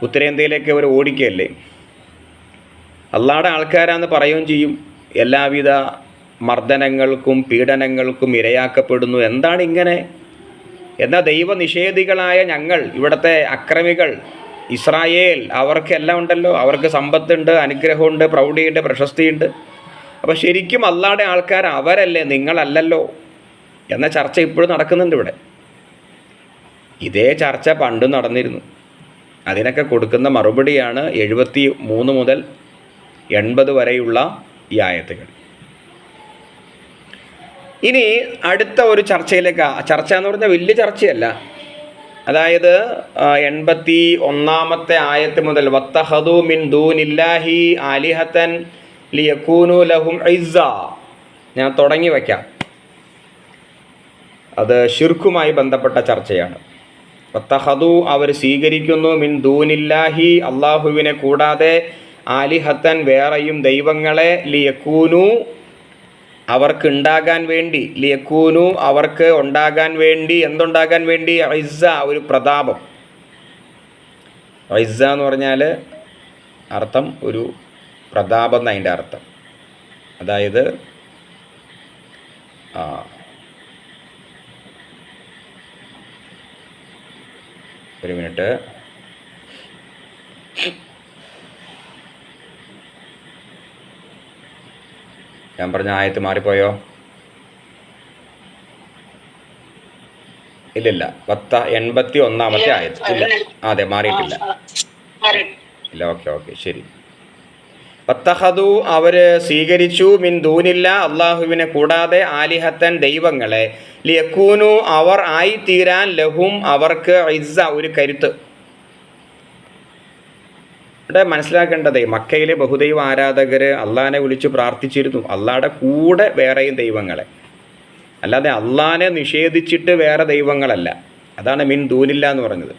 ഉത്തരേന്ത്യയിലേക്ക് ഇവർ ഓടിക്കുകയല്ലേ. അള്ളാഹുടെ ആൾക്കാരാന്ന് പറയുകയും ചെയ്യും. എല്ലാവിധ മർദ്ദനങ്ങൾക്കും പീഡനങ്ങൾക്കും ഇരയാക്കപ്പെടുന്നു. എന്താണ് ഇങ്ങനെ? എന്നാൽ ദൈവനിഷേധികളായ ഞങ്ങൾ, ഇവിടുത്തെ അക്രമികൾ ഇസ്രായേൽ, അവർക്കെല്ലാം ഉണ്ടല്ലോ, അവർക്ക് സമ്പത്തുണ്ട്, അനുഗ്രഹമുണ്ട്, പ്രൗഢിയുണ്ട്, പ്രശസ്തിയുണ്ട്. അപ്പോൾ ശരിക്കും അള്ളാഹുടെ ആൾക്കാർ അവരല്ലേ, നിങ്ങളല്ലല്ലോ എന്ന ചർച്ച ഇപ്പോഴും നടക്കുന്നുണ്ട് ഇവിടെ. ഇതേ ചർച്ച പണ്ടും നടന്നിരുന്നു. അതിനൊക്കെ കൊടുക്കുന്ന മറുപടിയാണ് 73 മുതൽ 80 വരെയുള്ള ഈ ആയത്തുകൾ. ഇനി അടുത്ത ഒരു ചർച്ചയിലേക്ക്, ചർച്ച എന്ന് പറഞ്ഞാൽ വലിയ ചർച്ചയല്ല. അതായത് 81-ാമത്തെ ആയത്ത് മുതൽ വത്തഖദു മിൻ ദൂനില്ലാഹി ആലിഹത്തൻ ലിയകൂനു ലഹും ഇസ്സ, ഞാൻ തുടങ്ങി വയ്ക്കാം. അത് ശിർക്കുമായി ബന്ധപ്പെട്ട ചർച്ചയാണ്. വത്തഖദു, അവർ സ്വീകരിക്കുന്നു, മിൻ ദൂനില്ലാഹി, അള്ളാഹുവിനെ കൂടാതെ, ആലിഹത്തൻ, വേറെയും ദൈവങ്ങളെ, ലിയകൂനു, അവർക്ക് ഉണ്ടാകാൻ വേണ്ടി, ലിയക്കൂനു, അവർക്ക് ഉണ്ടാകാൻ വേണ്ടി, എന്തുണ്ടാകാൻ വേണ്ടി? ഇസ്സ, ഒരു പ്രതാപം. ഇസ്സ എന്ന് പറഞ്ഞാൽ അർത്ഥം ഒരു പ്രതാപം എന്നതിൻ്റെ അർത്ഥം. അതായത് ഒരു മിനിറ്റ്, ഞാൻ പറഞ്ഞ ആയത്ത് മാറിപ്പോയോ? ഇല്ലില്ല. 81 ആയത് ഇല്ല. അതെ, മാറിയിട്ടില്ല. ഇല്ല. ഓക്കെ, ശരി. വത്തഖദു അവർ സ്വീകരിച്ചു മിൻ ദൂനില്ല അള്ളാഹുവിനെ കൂടാതെ ആലിഹത്തൻ ദൈവങ്ങളെ ലിയക്കൂനു അവർ ആയിത്തീരാൻ ലഹും അവർക്ക് ഇസ്സ ഒരു കരുത്ത്. ഇവിടെ മനസ്സിലാക്കേണ്ടതേ മക്കയിലെ ബഹുദൈവ ആരാധകർ അള്ളാഹിനെ വിളിച്ച് പ്രാർത്ഥിച്ചിരുന്നു, അള്ളാഹുടെ കൂടെ വേറെയും ദൈവങ്ങളെ, അല്ലാതെ അള്ളാഹിനെ നിഷേധിച്ചിട്ട് വേറെ ദൈവങ്ങളല്ല. അതാണ് മിൻ ദൂനില്ല എന്ന് പറഞ്ഞത്.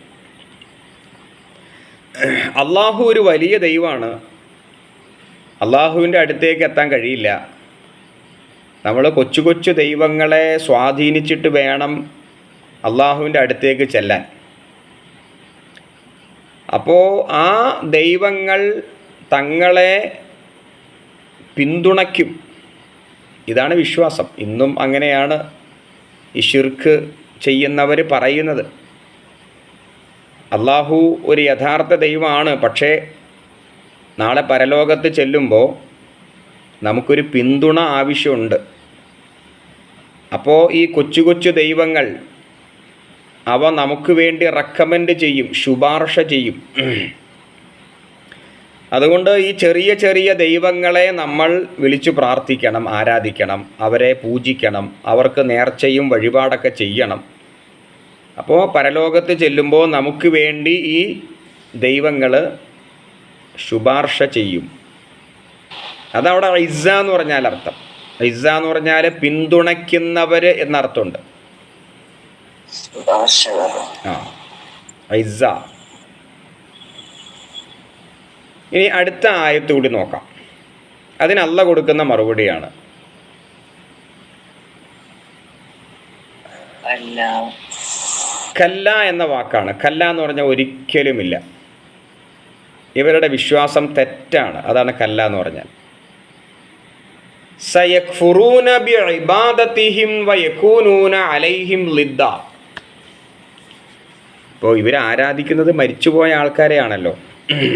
അള്ളാഹു ഒരു വലിയ ദൈവമാണ്. അള്ളാഹുവിൻ്റെ അടുത്തേക്ക് എത്താൻ കഴിയില്ല. നമ്മൾ കൊച്ചു കൊച്ചു ദൈവങ്ങളെ സ്വാധീനിച്ചിട്ട് വേണം അള്ളാഹുവിൻ്റെ അടുത്തേക്ക് ചെല്ലാൻ. അപ്പോൾ ആ ദൈവങ്ങൾ തങ്ങളെ പിന്തുണയ്ക്കും. ഇതാണ് വിശ്വാസം. ഇന്നും അങ്ങനെയാണ് ഈ ശിർക്ക് ചെയ്യുന്നവർ പറയുന്നത്. അള്ളാഹു ഒരു യഥാർത്ഥ ദൈവമാണ്, പക്ഷേ നാളെ പരലോകത്ത് ചെല്ലുമ്പോൾ നമുക്കൊരു പിന്തുണ ആവശ്യമുണ്ട്. അപ്പോൾ ഈ കൊച്ചു കൊച്ചു ദൈവങ്ങൾ അവ നമുക്ക് വേണ്ടി റെക്കമെൻഡ് ചെയ്യും, ശുപാർശ ചെയ്യും. അതുകൊണ്ട് ഈ ചെറിയ ചെറിയ ദൈവങ്ങളെ നമ്മൾ വിളിച്ചു പ്രാർത്ഥിക്കണം, ആരാധിക്കണം, അവരെ പൂജിക്കണം, അവർക്ക് നേർച്ചയും വഴിപാടൊക്കെ ചെയ്യണം. അപ്പോൾ പരലോകത്ത് ചെല്ലുമ്പോൾ നമുക്ക് വേണ്ടി ഈ ദൈവങ്ങൾ ശുപാർശ ചെയ്യും. അതവിടെ ഇസ്സ എന്ന് പറഞ്ഞാൽ അർത്ഥം. ഇസ്സ എന്ന് പറഞ്ഞാൽ പിന്തുണയ്ക്കുന്നവർ എന്നർത്ഥമുണ്ട്. ഇസ്സ. ഇനി അടുത്ത ആയത്ത് കൂടി നോക്കാം. അതിന് അല്ലാഹ് കൊടുക്കുന്ന മറുപടിയാണ് കല്ല എന്ന വാക്കാണ്. കല്ല എന്ന് പറഞ്ഞാൽ ഒരിക്കലുമില്ല. ഇവരുടെ വിശ്വാസം തെറ്റാണ്. അതാണ് കല്ല എന്ന് പറഞ്ഞാൽ. സയക്ഫുറൂന ബിഇബാദതിഹിം വയകൂനൂന അലൈഹിം ലിദ്ദ. ഇപ്പോൾ ഇവർ ആരാധിക്കുന്നത് മരിച്ചുപോയ ആൾക്കാരെയാണല്ലോ.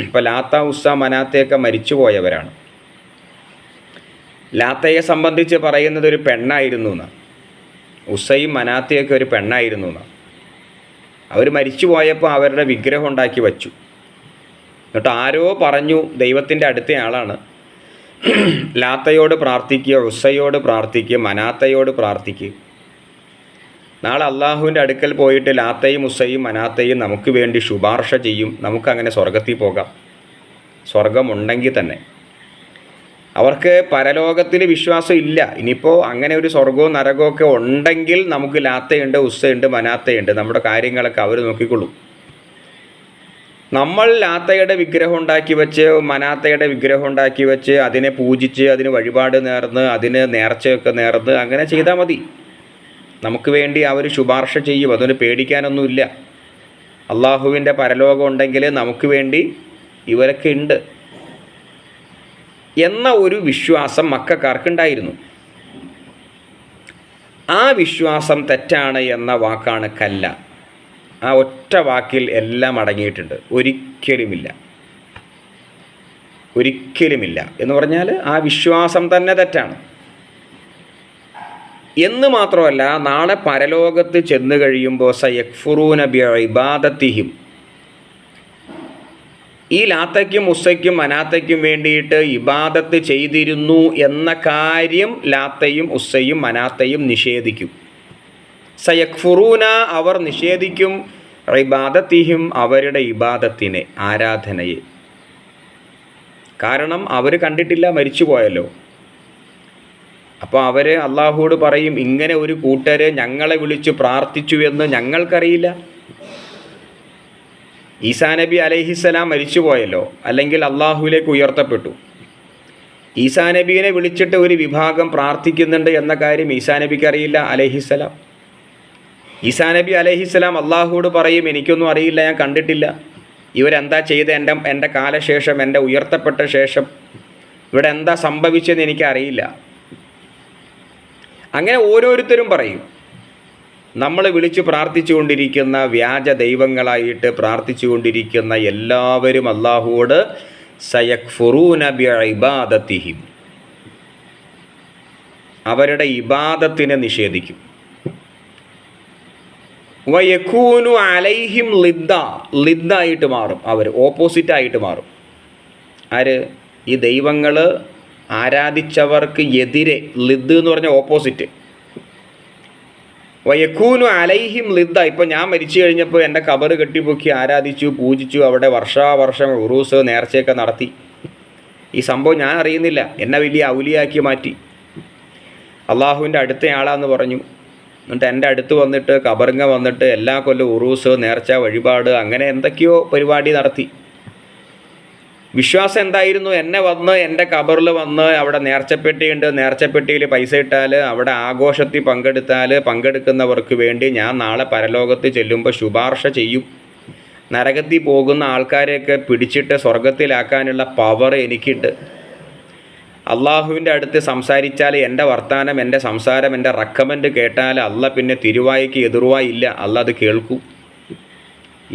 ഇപ്പോൾ ലാത്ത, ഉസ്സ, മനാത്തയൊക്കെ മരിച്ചുപോയവരാണ്. ലാത്തയെ സംബന്ധിച്ച് പറയുന്നത് ഒരു പെണ്ണായിരുന്നു എന്ന്. ഉസ്സയും മനാത്തയൊക്കെ ഒരു പെണ്ണായിരുന്നു എന്ന്. അവർ മരിച്ചു പോയപ്പോൾ അവരുടെ വിഗ്രഹം ഉണ്ടാക്കി വച്ചു. എന്നിട്ട് ആരോ പറഞ്ഞു, ദൈവത്തിൻ്റെ അടുത്ത ആളാണ്, ലാത്തയോട് പ്രാർത്ഥിക്കുക, ഉസ്സയോട് പ്രാർത്ഥിക്കുക, മനാത്തയോട് പ്രാർത്ഥിക്കുക. നാളെ അള്ളാഹുവിൻ്റെ അടുക്കൽ പോയിട്ട് ലാത്തയും ഉസ്സയും മനാത്തയും നമുക്ക് വേണ്ടി ശുപാർശ ചെയ്യും. നമുക്കങ്ങനെ സ്വർഗത്തിൽ പോകാം, സ്വർഗമുണ്ടെങ്കിൽ തന്നെ. അവർക്ക് പരലോകത്തിൽ വിശ്വാസം ഇല്ല. ഇനിയിപ്പോൾ അങ്ങനെ ഒരു സ്വർഗവും നരകവും ഒക്കെ ഉണ്ടെങ്കിൽ നമുക്ക് ലാത്തയുണ്ട്, ഉസ്സയുണ്ട്, മനാത്തയുണ്ട്, നമ്മുടെ കാര്യങ്ങളൊക്കെ അവർ നോക്കിക്കൊള്ളും. നമ്മൾ ലാത്തയുടെ വിഗ്രഹം ഉണ്ടാക്കി വെച്ച്, മനാത്തയുടെ വിഗ്രഹം ഉണ്ടാക്കി വെച്ച്, അതിനെ പൂജിച്ച്, അതിന് വഴിപാട് നേർന്ന്, അതിന് നേർച്ചയൊക്കെ നേർന്ന് അങ്ങനെ ചെയ്താൽ മതി. നമുക്ക് വേണ്ടി അവർ ശുപാർശ ചെയ്യും. അതൊന്നും പേടിക്കാനൊന്നുമില്ല. അള്ളാഹുവിൻ്റെ പരലോകം ഉണ്ടെങ്കിൽ നമുക്ക് വേണ്ടി ഇവരൊക്കെ ഉണ്ട് എന്ന ഒരു വിശ്വാസം മക്കക്കാർക്കുണ്ടായിരുന്നു. ആ വിശ്വാസം തെറ്റാണ് എന്ന വാക്കാണ് കല്ല. ആ ഒറ്റ വാക്കിൽ എല്ലാം അടങ്ങിയിട്ടുണ്ട്. ഒരിക്കലുമില്ല, ഒരിക്കലുമില്ല എന്ന് പറഞ്ഞാൽ ആ വിശ്വാസം തന്നെ തെറ്റാണ് എന്ന് മാത്രമല്ല, നാളെ പരലോകത്ത് ചെന്ന് കഴിയുമ്പോൾ സയക്ഫുറൂന ബിഇബാദതിഹിം, ഈ ലാത്തയ്ക്കും ഉസ്സയ്ക്കും മനാത്തയ്ക്കും വേണ്ടിയിട്ട് ഇബാദത്ത് ചെയ്തിരുന്നു എന്ന കാര്യം ലാത്തയും ഉസ്സയും മനാത്തയും നിഷേധിക്കും. സയക്ഫുറൂന അവർ നിഷേധിക്കും, ഇബാദത്തിഹിം അവരുടെ ഇബാദത്തിനെ, ആരാധനയെ. കാരണം അവർ കണ്ടിട്ടില്ല, മരിച്ചു പോയല്ലോ. അപ്പോൾ അവർ അള്ളാഹുവോട് പറയും, ഇങ്ങനെ ഒരു കൂട്ടര് ഞങ്ങളെ വിളിച്ച് പ്രാർത്ഥിച്ചു എന്ന് ഞങ്ങൾക്കറിയില്ല. ഈസാ നബി അലൈഹിസ്സലാം മരിച്ചു പോയല്ലോ, അല്ലെങ്കിൽ അള്ളാഹുവിലേക്ക് ഉയർത്തപ്പെട്ടു. ഈസാ നബീനെ വിളിച്ചിട്ട് ഒരു വിഭാഗം പ്രാർത്ഥിക്കുന്നുണ്ട് എന്ന കാര്യം ഈസാ നബിക്ക് അറിയില്ല അലൈഹിസ്സലാം. ഈസാ നബി അലൈഹിസ്സലാം അള്ളാഹുവോട് പറയും, എനിക്കൊന്നും അറിയില്ല, ഞാൻ കണ്ടിട്ടില്ല. ഇവരെന്താ ചെയ്ത് എൻ്റെ കാലശേഷം, എൻ്റെ ഉയർത്തപ്പെട്ട ശേഷം ഇവിടെ എന്താ സംഭവിച്ചതെന്ന് എനിക്കറിയില്ല. അങ്ങനെ ഓരോരുത്തരും പറയും. നമ്മൾ വിളിച്ച് പ്രാർത്ഥിച്ചു കൊണ്ടിരിക്കുന്ന വ്യാജ ദൈവങ്ങളായിട്ട് പ്രാർത്ഥിച്ചു കൊണ്ടിരിക്കുന്ന എല്ലാവരും അള്ളാഹുവോട് സയക്ഫുറൂന ബിഇബാദതിഹിം, അവരുടെ ഇബാദത്തിനെ നിഷേധിക്കും. വയക്കൂനു അലൈഹിം ലിദ്ദായിട്ട് മാറും. അവർ ഓപ്പോസിറ്റായിട്ട് മാറും. ആര്? ഈ ദൈവങ്ങൾ ആരാധിച്ചവർക്ക് എതിരെ. ലിദ് എന്ന് പറഞ്ഞ ഓപ്പോസിറ്റ്. വയക്കൂനു അലൈഹിം ലിദ്ദ. ഇപ്പോൾ ഞാൻ മരിച്ചു കഴിഞ്ഞപ്പോൾ എൻ്റെ ഖബറ് കെട്ടിപ്പൊക്കി ആരാധിച്ചു, പൂജിച്ചു, അവിടെ വർഷാവർഷം ഉറൂസ് നേർച്ചയൊക്കെ നടത്തി. ഈ സംഭവം ഞാൻ അറിയുന്നില്ല. എന്നെ വലിയ ഔലിയാക്കി മാറ്റി. അള്ളാഹുവിൻ്റെ അടുത്തയാളാന്ന് പറഞ്ഞു. എന്നിട്ട് എൻ്റെ അടുത്ത് വന്നിട്ട് ഖബറിങ്ങ വന്നിട്ട് എല്ലാ കൊല്ലം ഉറൂസ്, നേർച്ച, വഴിപാട്, അങ്ങനെ എന്തൊക്കെയോ പരിപാടി നടത്തി. വിശ്വാസം എന്തായിരുന്നു? എന്നെ വന്ന് എൻ്റെ ഖബറിൽ വന്ന് അവിടെ നേർച്ചപ്പെട്ടിയുണ്ട്, നേർച്ചപ്പെട്ടിയിൽ പൈസ ഇട്ടാൽ അവിടെ ആഘോഷത്തിൽ പങ്കെടുക്കുന്നവർക്ക് വേണ്ടി ഞാൻ നാളെ പരലോകത്ത് ചെല്ലുമ്പോൾ ശുപാർശ ചെയ്യും. നരകത്തിൽ പോകുന്ന ആൾക്കാരെയൊക്കെ പിടിച്ചിട്ട് സ്വർഗത്തിലാക്കാനുള്ള പവർ എനിക്കുണ്ട്. അള്ളാഹുവിൻ്റെ അടുത്ത് സംസാരിച്ചാൽ എൻ്റെ വർത്താനം, എൻ്റെ സംസാരം, എൻ്റെ റെക്കമെൻഡ് കേട്ടാൽ അല്ല പിന്നെ തിരുവായിക്ക് എതിർവായില്ല, അല്ല അത് കേൾക്കൂ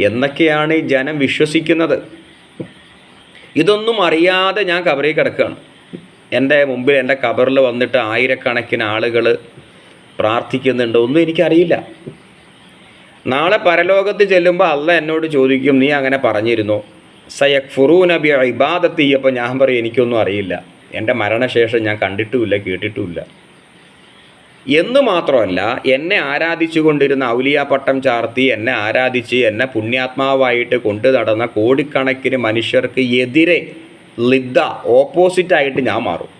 എന്നൊക്കെയാണ് ഈ ജനം വിശ്വസിക്കുന്നത്. ഇതൊന്നും അറിയാതെ ഞാൻ ഖബറിൽ കിടക്കുകയാണ്. എൻ്റെ മുമ്പിൽ എൻ്റെ ഖബറിൽ വന്നിട്ട് ആയിരക്കണക്കിന് ആളുകൾ പ്രാർത്ഥിക്കുന്നുണ്ട്. ഒന്നും എനിക്കറിയില്ല. നാളെ പരലോകത്ത് ചെല്ലുമ്പോൾ അല്ല എന്നോട് ചോദിക്കും, നീ അങ്ങനെ പറഞ്ഞിരുന്നോ? സയക്ഫുറൂന ബി ഇബാദത്തി. അപ്പോൾ ഞാൻ പറയും, എനിക്കൊന്നും അറിയില്ല, എൻ്റെ മരണശേഷം ഞാൻ കണ്ടിട്ടുമില്ല, കേട്ടിട്ടുമില്ല എന്ന് മാത്രമല്ല, എന്നെ ആരാധിച്ചു കൊണ്ടിരുന്ന ഔലിയ പട്ടം ചാർത്തി എന്നെ ആരാധിച്ച് എന്നെ പുണ്യാത്മാവായിട്ട് കൊണ്ടു നടന്ന കോടിക്കണക്കിന് മനുഷ്യർക്ക് എതിരെ ലിദ്ദ, ഓപ്പോസിറ്റായിട്ട് ഞാൻ മാറും.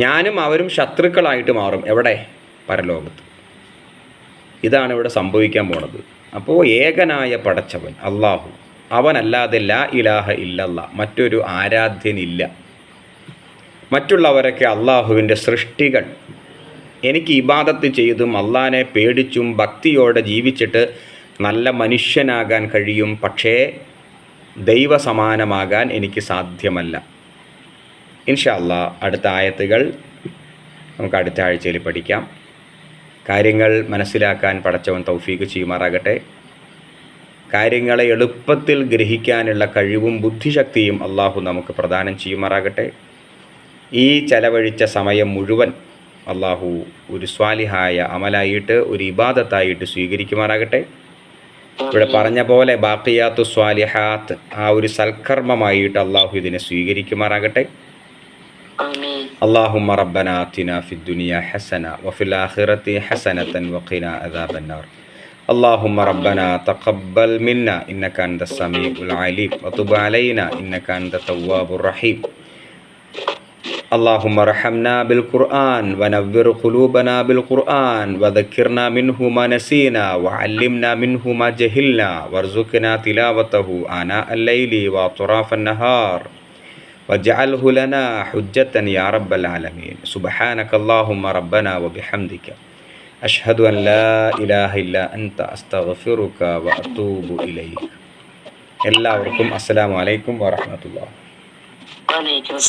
ഞാനും അവരും ശത്രുക്കളായിട്ട് മാറും. എവിടെ? പരലോകത്ത്. ഇതാണ് ഇവിടെ സംഭവിക്കാൻ പോണത്. അപ്പോൾ ഏകനായ പടച്ചവൻ അള്ളാഹു, അവനല്ലാതെ ലാ ഇലാഹ ഇല്ലല്ലാ, മറ്റൊരു ആരാധ്യനില്ല. മറ്റുള്ളവരൊക്കെ അള്ളാഹുവിൻ്റെ സൃഷ്ടികൾ. എനിക്ക് ഇബാദത്ത് ചെയ്തും അള്ളാഹിനെ പേടിച്ചും ഭക്തിയോടെ ജീവിച്ചിട്ട് നല്ല മനുഷ്യനാകാൻ കഴിയും. പക്ഷേ ദൈവസമാനമാകാൻ എനിക്ക് സാധ്യമല്ല. ഇൻഷാ അല്ലാഹ് അടുത്ത ആയത്തുകൾ നമുക്ക് അടുത്ത ആഴ്ചയിൽ പഠിക്കാം. കാര്യങ്ങൾ മനസ്സിലാക്കാൻ പടച്ചവൻ തൗഫീക്ക് ചെയ്യുമാറാകട്ടെ. കാര്യങ്ങളെ എളുപ്പത്തിൽ ഗ്രഹിക്കാനുള്ള കഴിവും ബുദ്ധിശക്തിയും അള്ളാഹു നമുക്ക് പ്രദാനം ചെയ്യുമാറാകട്ടെ. ഈ ചെലവഴിച്ച സമയം മുഴുവൻ അള്ളാഹു ഒരു സ്വാലിഹായ അമലായിട്ട്, ഒരു ഇബാദത്തായിട്ട് സ്വീകരിക്കുമാറാകട്ടെ. ഇവിടെ പറഞ്ഞ പോലെ ബാഖിയാത്തു സ്വാലിഹാത്ത്, ആ ഒരു സൽക്കർമ്മമായിട്ട് അള്ളാഹു ഇതിനെ സ്വീകരിക്കുമാറാകട്ടെ. اللهم ربنا آتنا في الدنيا حسنة وفي الآخرة حسنة وقنا عذاب النار. اللهم ربنا تقبل منا إنك أنت السميع العليم وتب علينا إنك أنت التواب الرحيم. اللهم ارحمنا بالقرآن ونور قلوبنا بالقرآن وذكرنا منه ما نسينا وعلمنا منه ما جهلنا وارزقنا تلاوته آناء الليل وأطراف النهار واجعله لنا حجة يا رب العالمين. سبحانك اللهم ربنا وبحمدك أشهد أن لا إله إلا أنت أستغفرك وأتوب إليك. എല്ലാവർക്കും അസ്സലാമു അലൈക്കും വറഹ്മത്തുള്ളാഹി.